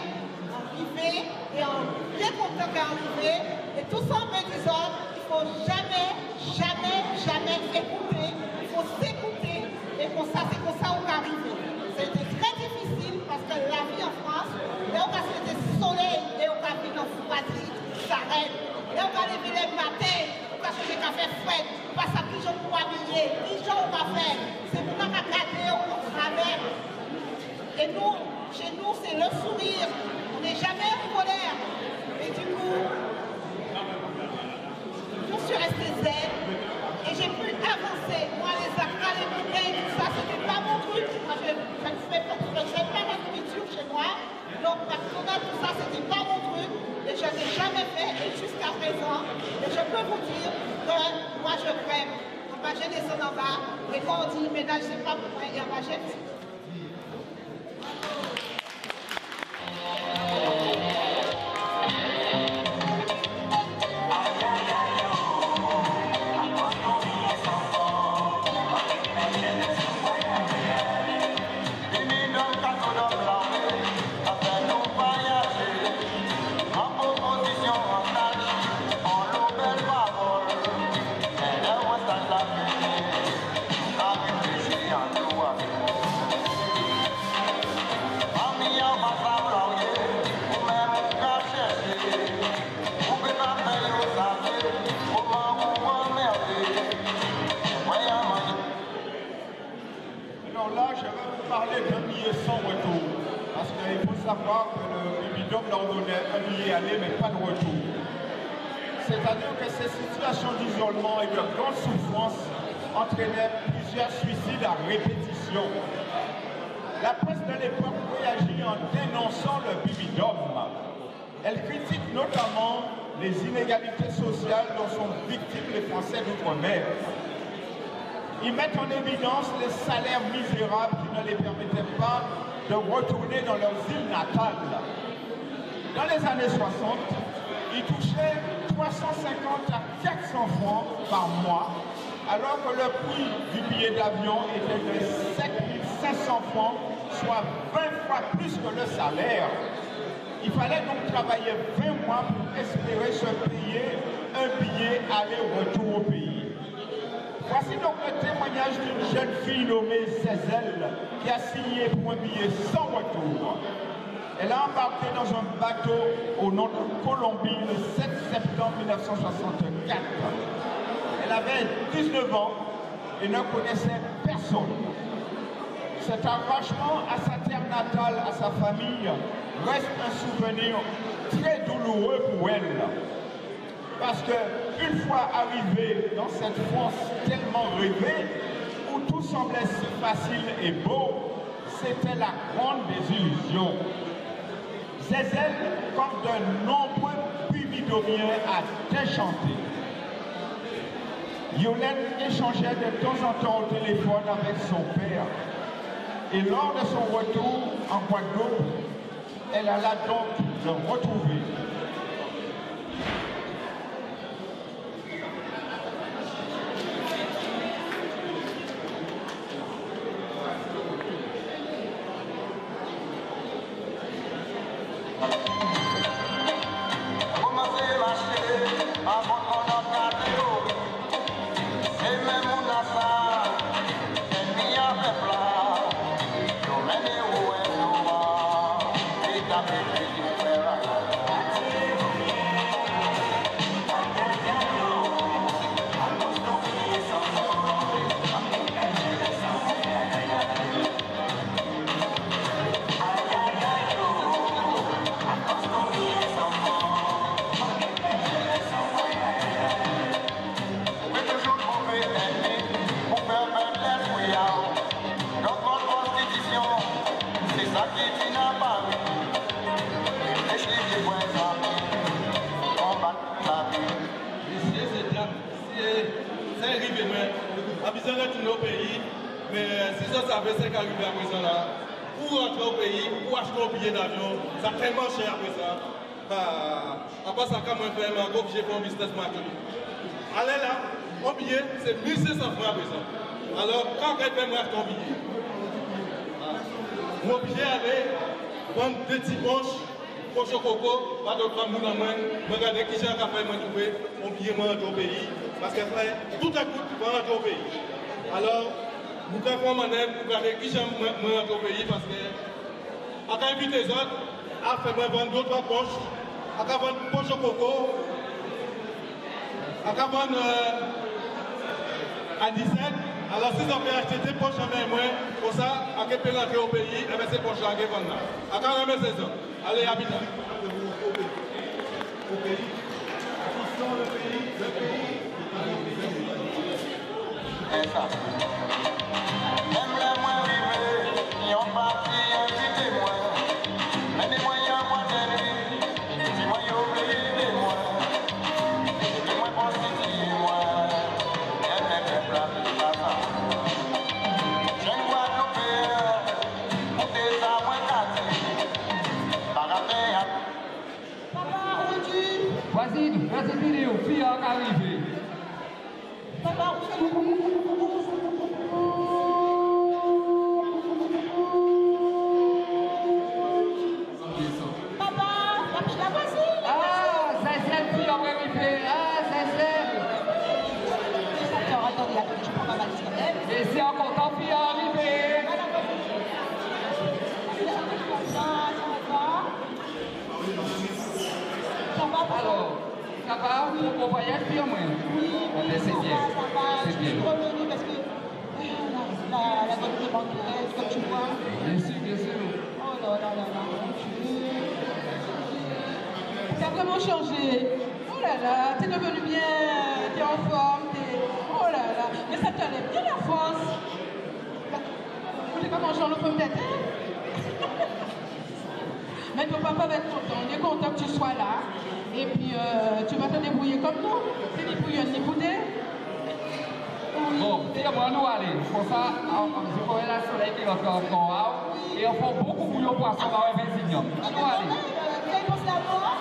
en privé, et en bien content d'arriver, et tout ça en me disant, il ne faut jamais, jamais, jamais écouter, il faut s'écouter, et pour ça, c'est comme ça qu'on arrive. C'était très difficile, parce que la vie en France, là où on a fait du soleil, et on a vu dans le froidis, ça règne. Là où on a levé le matin, parce que j'ai qu'à faire frais, parce que toujours pour habiller, toujours on va faire. C'est pour nous regarder au travers. Et nous, chez nous, c'est le sourire. On n'est jamais en colère. Et du coup, je suis restée zen et j'ai pu avancer. Moi, les acras, les bouteilles, tout ça, c'était pas mon truc. Moi, je ne fais pas ma nourriture chez moi. Donc, McDonald's, tout ça, c'était pas mon truc. Et je n'ai jamais fait, et jusqu'à présent, et je peux vous dire que moi je crève. On va descendre en bas, et quand on dit ménage, c'est pas pour moi, et on va jeter. Savoir que le bidon leur donnait un billet aller mais pas de retour. C'est-à-dire que ces situations d'isolement et de grande souffrance entraînaient plusieurs suicides à répétition. La presse de l'époque réagit en dénonçant le bibidome. Elle critique notamment les inégalités sociales dont sont victimes les Français d'outre-mer. Ils mettent en évidence les salaires misérables qui ne les permettaient pas de retourner dans leurs îles natales. Dans les années 60, ils touchaient 350 à 400 francs par mois, alors que le prix du billet d'avion était de 7 500 francs, soit 20 fois plus que le salaire. Il fallait donc travailler 20 mois pour espérer se payer un billet aller-retour au pays. Voici donc le témoignage d'une jeune fille nommée Cézelle qui a signé pour un billet sans retour. Elle a embarqué dans un bateau au nom de Colombie le 7 septembre 1964. Elle avait 19 ans et ne connaissait personne. Cet arrachement à sa terre natale, à sa famille, reste un souvenir très douloureux pour elle. Parce qu'une fois arrivée dans cette France tellement rêvée, où tout semblait si facile et beau, c'était la grande désillusion. Cézelle, comme de nombreux pubidomiens, a déchanté. Yolène échangeait de temps en temps au téléphone avec son père. Et lors de son retour en Guadeloupe, elle alla donc le retrouver. Allez là, mon billet, c'est 1500 francs à présent. Alors, quand quelqu'un me reste ton billet, mon billet allait vendre des petits poches, poches au coco, pas de prendre mon main, regarder qui j'ai à faire, moi trouver mon billet, moi, dans le pays. Parce que frère, tout à coup, tu vas dans le pays. Alors, vous pouvez faire mon aide, vous regardez qui j'ai moi dans le pays, parce que, à quand inviter les autres, à faire moi vendre d'autres poches, à quand vendre poche au coco, à quand vendre à 17. Alors si vous avez acheté des poches en moins, pour ça, à quel pays rentrer au pays, et bien ces poches-là, à quel vendre là. À quand on remet 16 ans. Allez, habitant. Au pays. Attention, le pays. C'est ça. Même les moins rivés, ils ont parti inviter moi. Mais les moyens, moi, d'aimer, si moi, ils oublient moi. Les moins constitués, moi. Et même les plats, pas ça. Je ne vois nos pères, on fait ça, moi, gâté. Par rapport Papa, où es-tu? Vas-y, vidéo, fille arrivée. Papa, où es-tu? Et c'est encore temps fille arrivée. Alors, ça va pour voyage puis au moins? Oui, c'est bien. C'est bien. Je suis revenue parce que la bonne demande comme tu vois. Bien sûr, bien sûr. Oh là là là là. T'as vraiment changé. Oh là là, t'es devenu bien, t'es en forme, oh là là. Mais ça t'allait bien la France. T'es pas mangé le pomme de terre. Mais ton papa va être content. Il est content que tu sois là. Et puis tu vas te débrouiller comme nous. C'est ni bouillon ni boudin. Bon, dis-moi, nous aller. Pour ça, je pourrais la soleil qui va faire encore. Et on fait beaucoup de bouillon pour ça, on va faire un nous aller. Quelle pense la mort?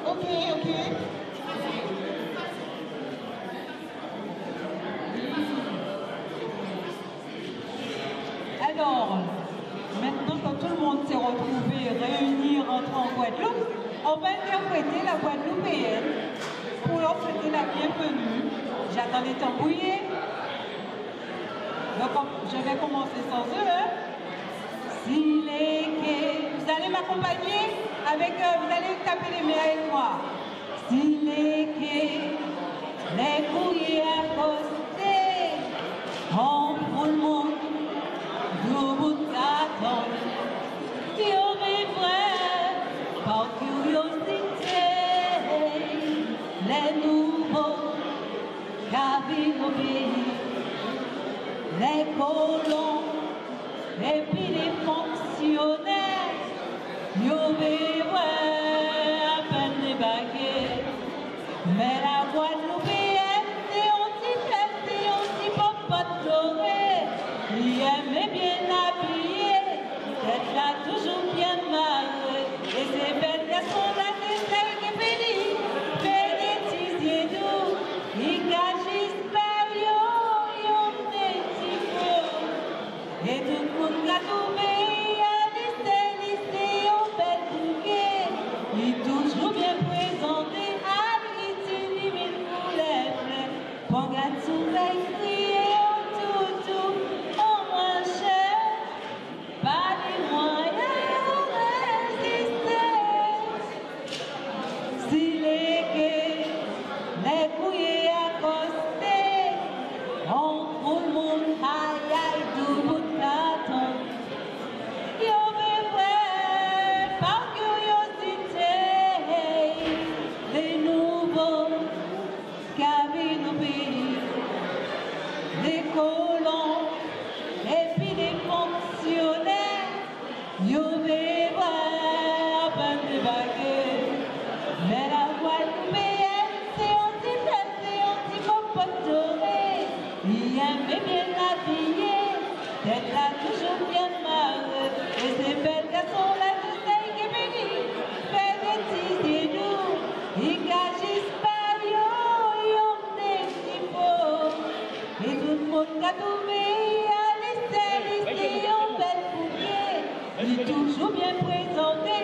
Ok. Alors, maintenant quand tout le monde s'est retrouvé, réuni, rentré en Guadeloupe, on va interpréter la guadeloupéenne. pour leur souhaiter la bienvenue, j'attendais tambouiller. Donc, je vais commencer sans eux. Hein. Vous allez m'accompagner avec, vous allez taper les mains avec moi. Si les courriers accostés, en pour le monde, debout d'attendre, si on est vrai, par curiosité, les nouveaux qu'avait nos pays, les colons, et puis les fonctionnaires, nous verrons à peine débarquer. Mais la Guadeloupéenne, c'est aussi popote dorée, il aimait bien habillé, d'être là toujours bien marré, et ces belles garçons-là, c'est celles qui bénissent, fait des tisiers doux, ils cachent par yon des petits faux, et tout le monde l'a trouvé, à lycée, au bel bouquet, il est toujours bien présenté. Il est toujours bien présenté,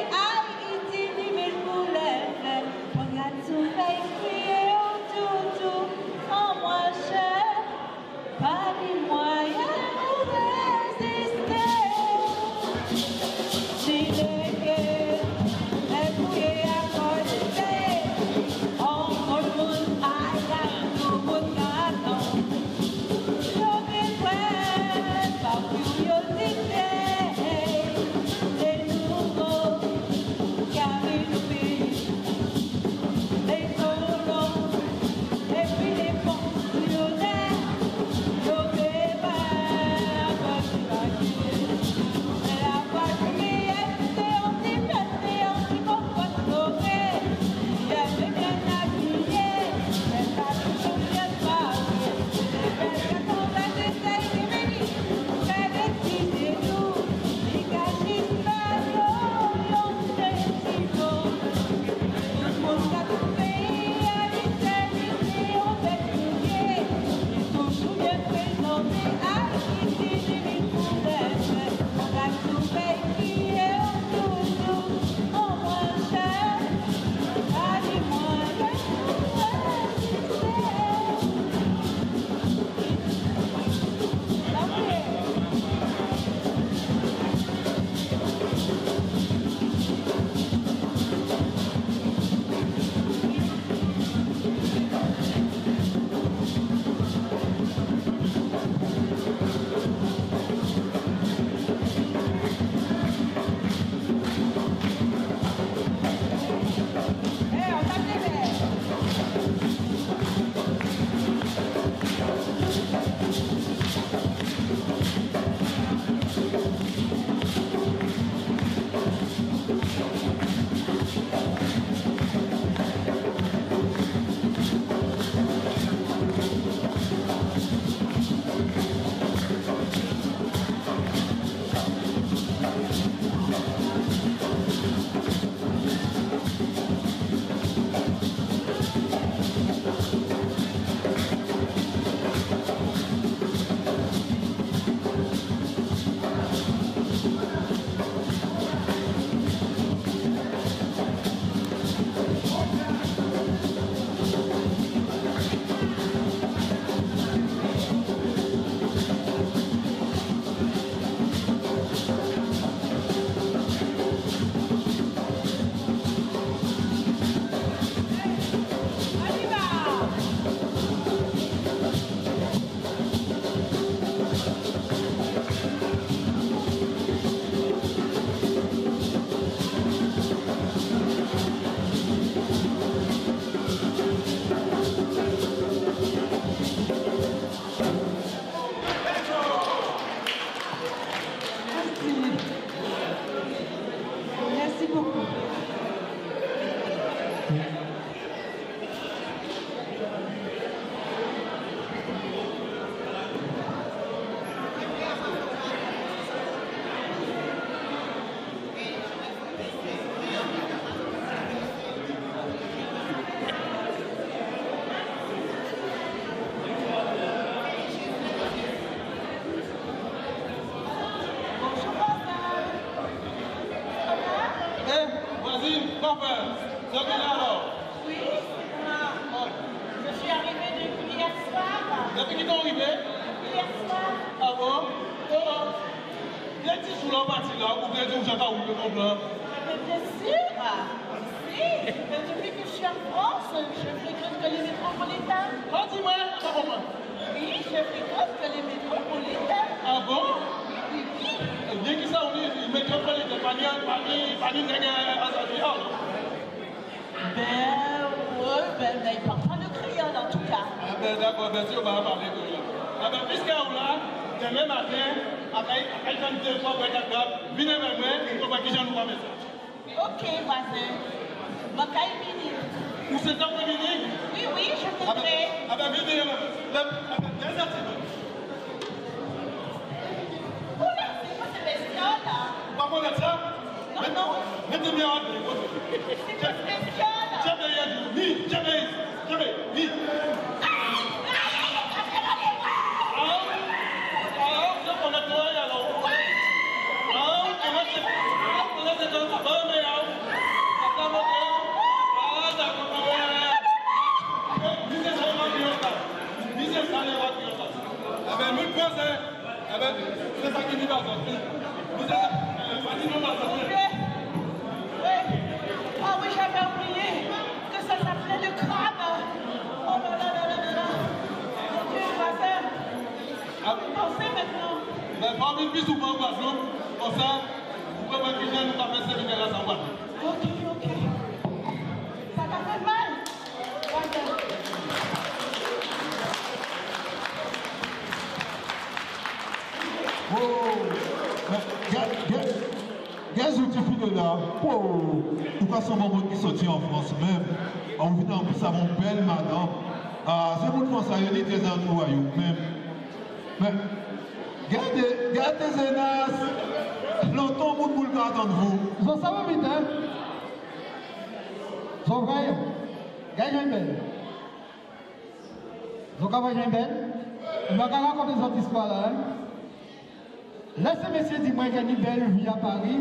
Laissez messieurs dire moi qu'il y a une belle vie à Paris.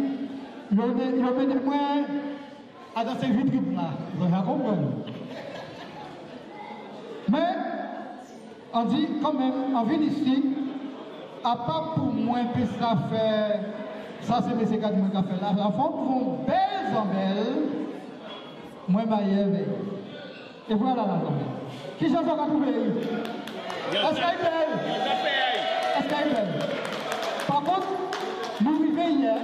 Il a mené moi à dans ces vitrines là. Vous avez compris. Mais on dit quand même, on vient ici, à part pour moi que ça fait, ça c'est messieurs qui a fait là. La femme vont belles en belles, moi maillère. Et voilà la zone. Qui j'en ai trouvé? Est-ce qu'elle est belle? Est-ce qu'elle est belle? Par contre, nous arrivons hier.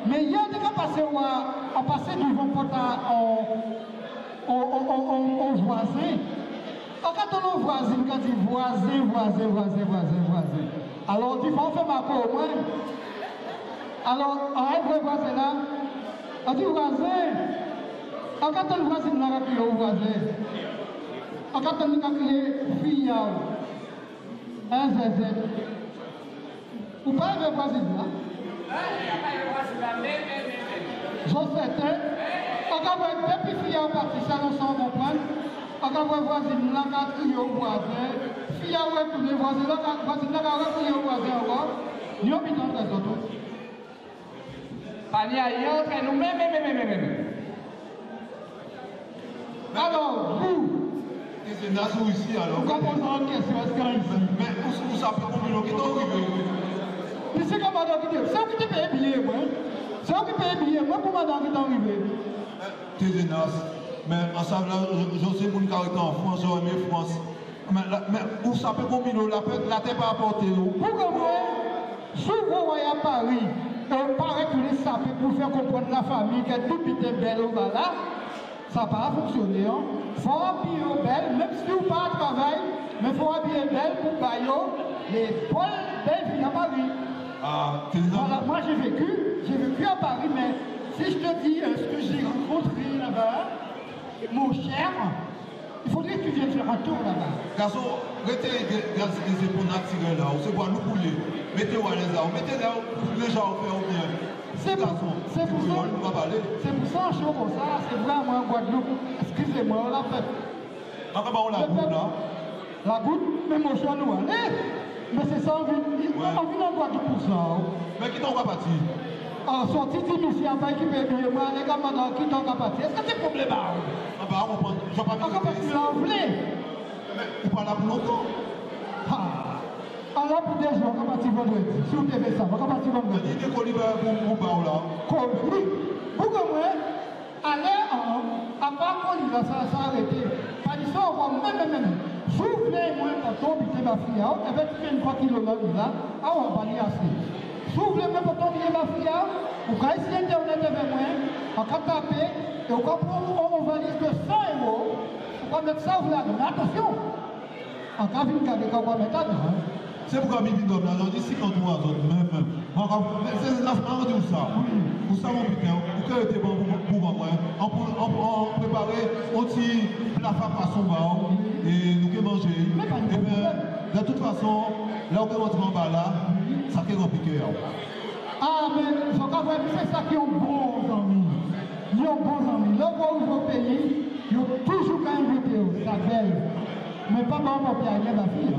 Mais hier, on a passé devant le portail en voisin. Quand on voisin, on dit voisin. Alors, on dit, faut faire ma peau au moins. Alors, on arrive au voisin là, on dit voisin. Quand on voisin, on a crié au voisin. Quand on a crié fille, un zézé. Vous parlez de voisin là? J'en sais, on va voir deux petites filles en partie, ça nous s'en comprendre. On va voir voisin là, quand il y a un voisin, fille à retourner, voisin là, quand voisin là, quand il y a un voisin encore, nous sommes dans les autres. Pas ni ailleurs, nous même. Alors, vous, c'est Nassau ici alors. Vous posez une question, est-ce qu'il y a ici? Mais vous savez combien qui sont arrivés? Mais c'est comme madame qui dit, c'est vous qui payez billet, moi. C'est vous qui payez billet, moi pour madame qui est arrivé. Tézénas, mais ensemble, je sais pour le caractère en France, j'aurais aimé France. Mais vous savez combien la terre va apporter nous? Vous comprenez? Si vous voyez à Paris, on paraît que les sapés pour faire comprendre la famille qu'elle est tout petit belle au bas là, ça va pas fonctionner. Il faut habiller belle, même si vous pas travail, mais il faut habiller belle pour bailler les bonnes belles filles à Paris. Ah, voilà, moi j'ai vécu à Paris, mais il si je te dis ce que j'ai rencontré là-bas, mon cher, il faudrait que tu viennes faire un tour là-bas. Garçon, retenez les épaules naturelles là, on se voit nous couler. Mettez-vous à l'aise là, mettez là, les gens faire bien. C'est pour ça, chaud comme ça, c'est vraiment en Guadeloupe. Excusez-moi, on l'a fait. Encore la goutte là. La goutte, mais mon cher nous allez. Mais c'est ça, on vient en Guadeloupe pour ça. Mais qui t'en va partir? Ah, sorti d'ici, en bas qui peut bien, moi, les gars, maintenant, qui t'en va partir. Est-ce que c'est problème? Ah bah, on prend. Je vais pas venir. Parce que tu l'as enlevé. Mais tu parles là pour longtemps. Ah. Alors pour des jours, on va partir vendredi. Si vous devez ça, on va partir vendredi. Il y a des colis pour Bao là. Oui. Pourquoi moi, aller à part colis là, ça arrêté. Pas dit ça, on va même. Soufflez-moi quand on habite ma fille, avec 23 kilos là, on va aller assez. Soufflez-moi quand on habite ma fille, on va essayer Internet avec moi, on va taper, et on va prendre une valise de 100 €, on va mettre ça au là. Mais attention, on va venir quand on va mettre ça dedans. C'est pourquoi Bibi Dom là, on dit 50 mois, même. C'est la France de ça. Pour ça, mon putain, pour que était bon pour moi, on préparait un petit plat à son bar et nous que manger. Et bien, de toute façon, là où on rentre en bas là, ça fait compliqué. Ah, mais c'est ça qui est un bon ami. Ils ont bons amis. Là où ils vont payer, ils ont toujours quand même voté, ça belle. Mais pas bon pour Pierre, ma fille.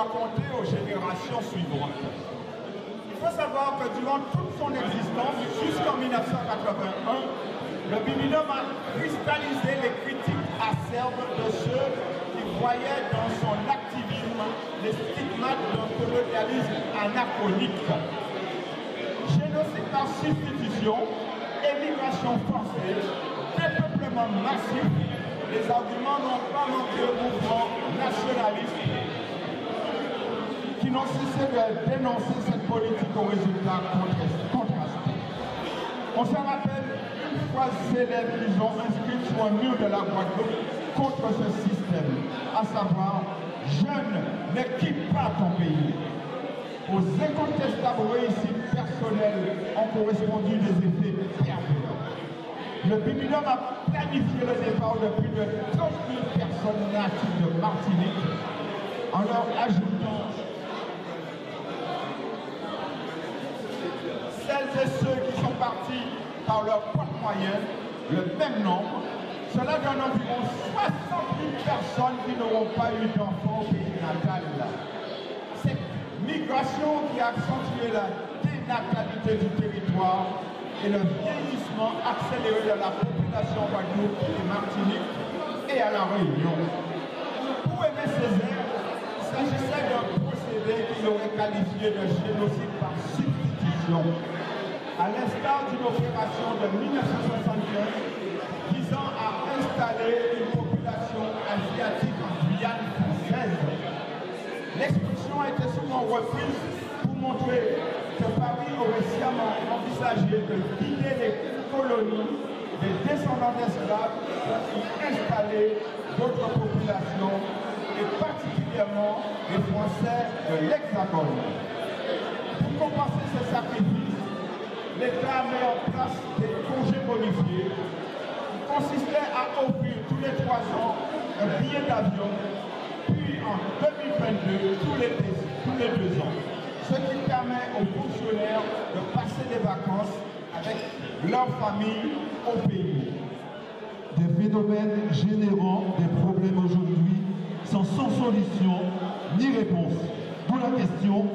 raconter aux générations suivantes. Il faut savoir que durant toute son existence, jusqu'en 1981, le Bimidum a cristallisé les critiques acerbes de ceux qui voyaient dans son activisme les stigmates d'un colonialisme anachronique. Génocide par substitution, émigration forcée, dépeuplement massif, les arguments n'ont pas manqué au mouvement nationaliste qui n'ont cessé de dénoncer cette politique aux résultats contrastés. On se rappelle une phrase célèbre qu'ils ont inscrite sur un mur de la Guadeloupe contre ce système, à savoir « Jeune, ne quitte pas ton pays ». Aux incontestables réussites personnelles ont correspondu des effets pervers. Le Bimidum a planifié le départ de plus de 30 000 personnes natives de Martinique en leur ajoutant celles et ceux qui sont partis par leurs propres moyens, le même nombre. Cela donne environ 60 000 personnes qui n'auront pas eu d'enfants au pays natal. Cette migration qui a accentué la dénatalité du territoire et le vieillissement accéléré de la population Guadeloupe et Martinique et à la Réunion. Pour Aimé Césaire, il s'agissait d'un procédé qu'il aurait qualifié de génocide par substitution, à l'instar d'une opération de 1975 visant à installer une population asiatique en Guyane française. L'expression a été souvent reprise pour montrer que Paris aurait sciemment envisagé de vider les colonies des descendants d'esclaves pour y installer d'autres populations, et particulièrement les Français de l'Hexagone. Pour compenser ce sacrifice, l'État met en place des congés bonifiés qui consistaient à offrir tous les 3 ans un billet d'avion, puis en 2022 tous les 2 ans. tous les 2 ans, ce qui permet aux fonctionnaires de passer des vacances avec leur famille au pays. Des phénomènes générant des problèmes aujourd'hui sans solution ni réponse. D'où la question,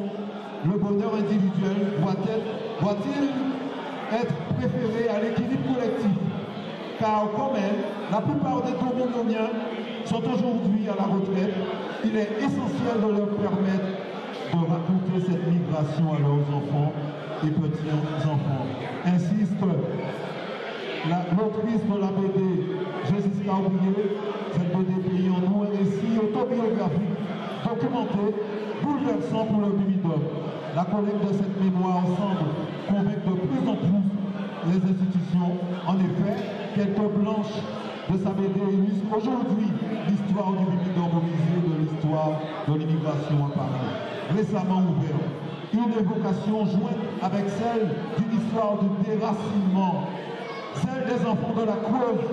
le bonheur individuel doit-il être préféré à l'équilibre collectif? Car quand même, la plupart des dominioniens sont aujourd'hui à la retraite. Il est essentiel de leur permettre de raconter cette migration à leurs enfants et petits-enfants. Insiste l'autrice de la BD, Jessica Oublié, cette BD pays en nous, un récit autobiographique, documenté, bouleversant pour le Bimidum. La collecte de cette mémoire ensemble convainc de plus en plus les institutions. En effet, quelques blanches de sa BD illustrent aujourd'hui l'histoire du Bimidum au musée de l'histoire de l'immigration à Paris, récemment ouvert. Une évocation jointe avec celle d'une histoire de déracinement, celle des enfants de la Creuse,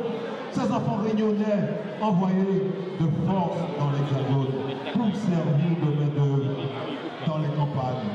ces enfants réunionnais envoyés de force dans l'Hexagone pour servir de main-d'œuvre dans les campagnes.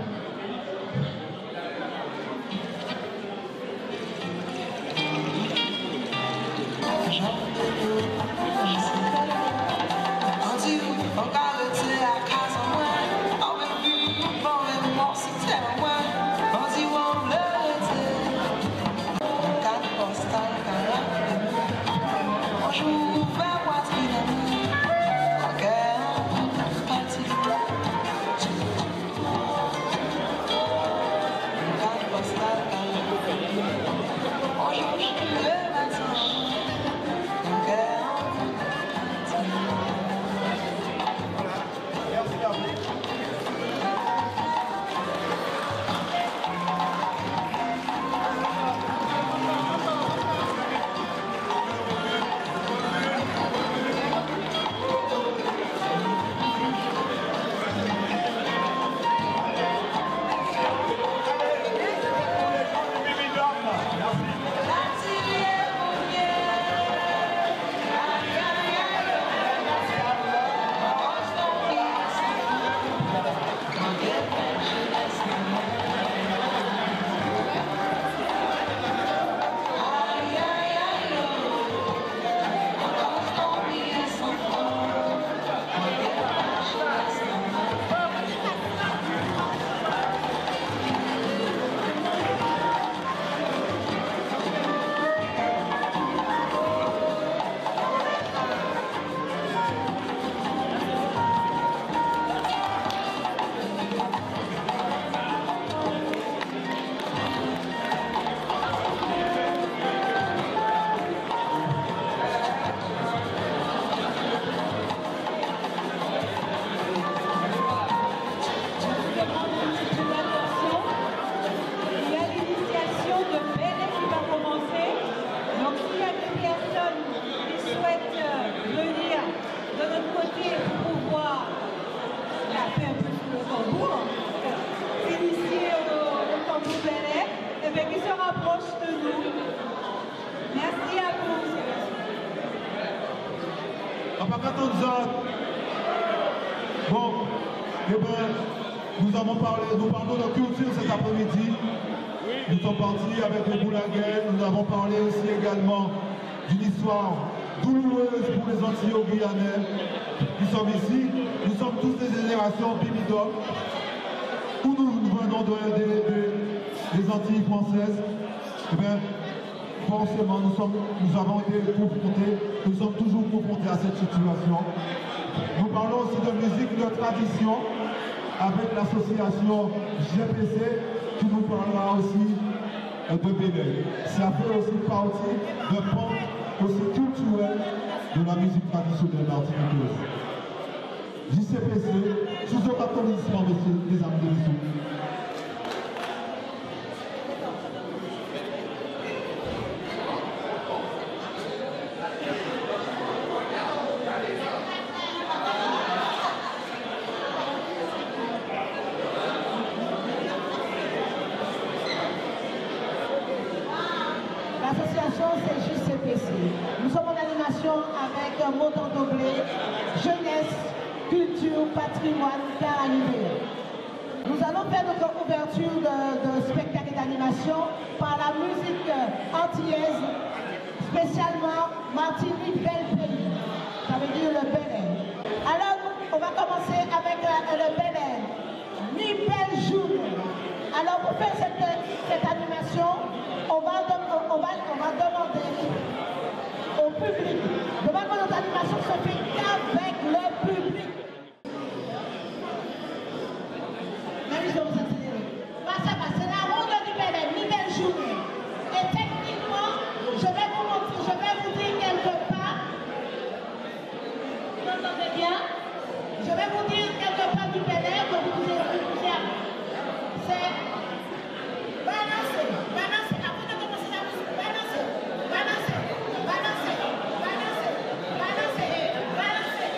Bon, eh bien, nous parlons de culture cet après-midi. Nous sommes partis avec les Boulaguais. Nous avons parlé aussi également d'une histoire douloureuse pour les Antillais-Guyanais qui sommes ici. Nous sommes tous des générations Bimidum, où nous venons des Antilles françaises. Eh bien, forcément, nous avons été confrontés, nous sommes toujours confrontés à cette situation. Nous parlons aussi de musique de tradition avec l'association GPC qui nous parlera aussi de Bénin. Ça fait aussi partie d'un pan aussi culturel de la musique traditionnelle martiniquaise. JCPC, sous votre applaudissement, messieurs, les amis de l'issue. L'association c'est JCPC. Nous sommes en animation avec Montant Doblé, jeunesse, culture, patrimoine, Caraïbes. Nous allons faire notre ouverture de spectacle d'animation par la musique antillaise, spécialement Martinique Belle Pays, ça veut dire le Bel Air. Alors, on va commencer avec le Bel Air. Ni belle journée. Alors, pour faire cette animation, on va demander au public. Demain, notre animation se fait qu'avec le public. C'est la ronde du Bel Air, ni belle journée. Et techniquement, je vais vous dire quelque part. Vous entendez bien? Je vais vous dire quelque part du Bel Air que vous c'est balancer, balancer, avant de commencer la musique, balancer, balancer, balancer, balancer, balancer, balancer.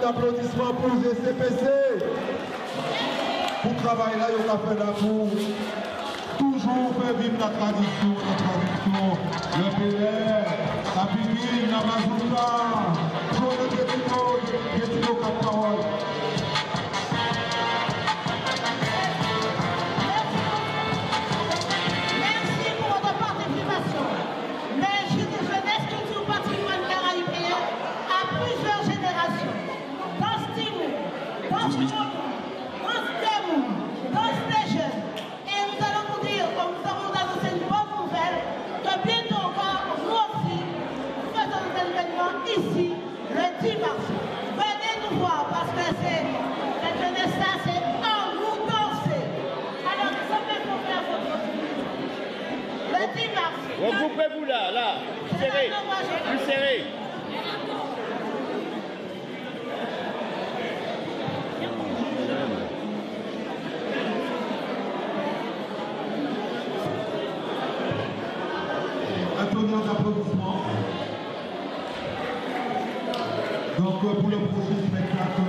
d'applaudissements pour le CPC. Pour travailler là, il y a fait là pour toujours faire vivre la tradition, le PR, la Bibi, la Mazouka, pour le petit mot, parole. Merci pour votre participation. Les jeunesse culture patrimoine caribéen à plusieurs générations. Dans ce timon, dans ce monde, dans ce démon, dans ce jeunes. Et nous allons vous dire, comme nous avons annoncé une bonne nouvelle, que bientôt encore, nous aussi, nous faisons des événements ici, le 10 mars. Venez nous voir parce que c'est cette jeunesse-là, c'est en nous danser. Alors nous sommes même pour faire votre le 10 mars. Regroupez-vous là, serré, plus serré. Attendons d'applaudissements. Donc pour le prochain spectacle,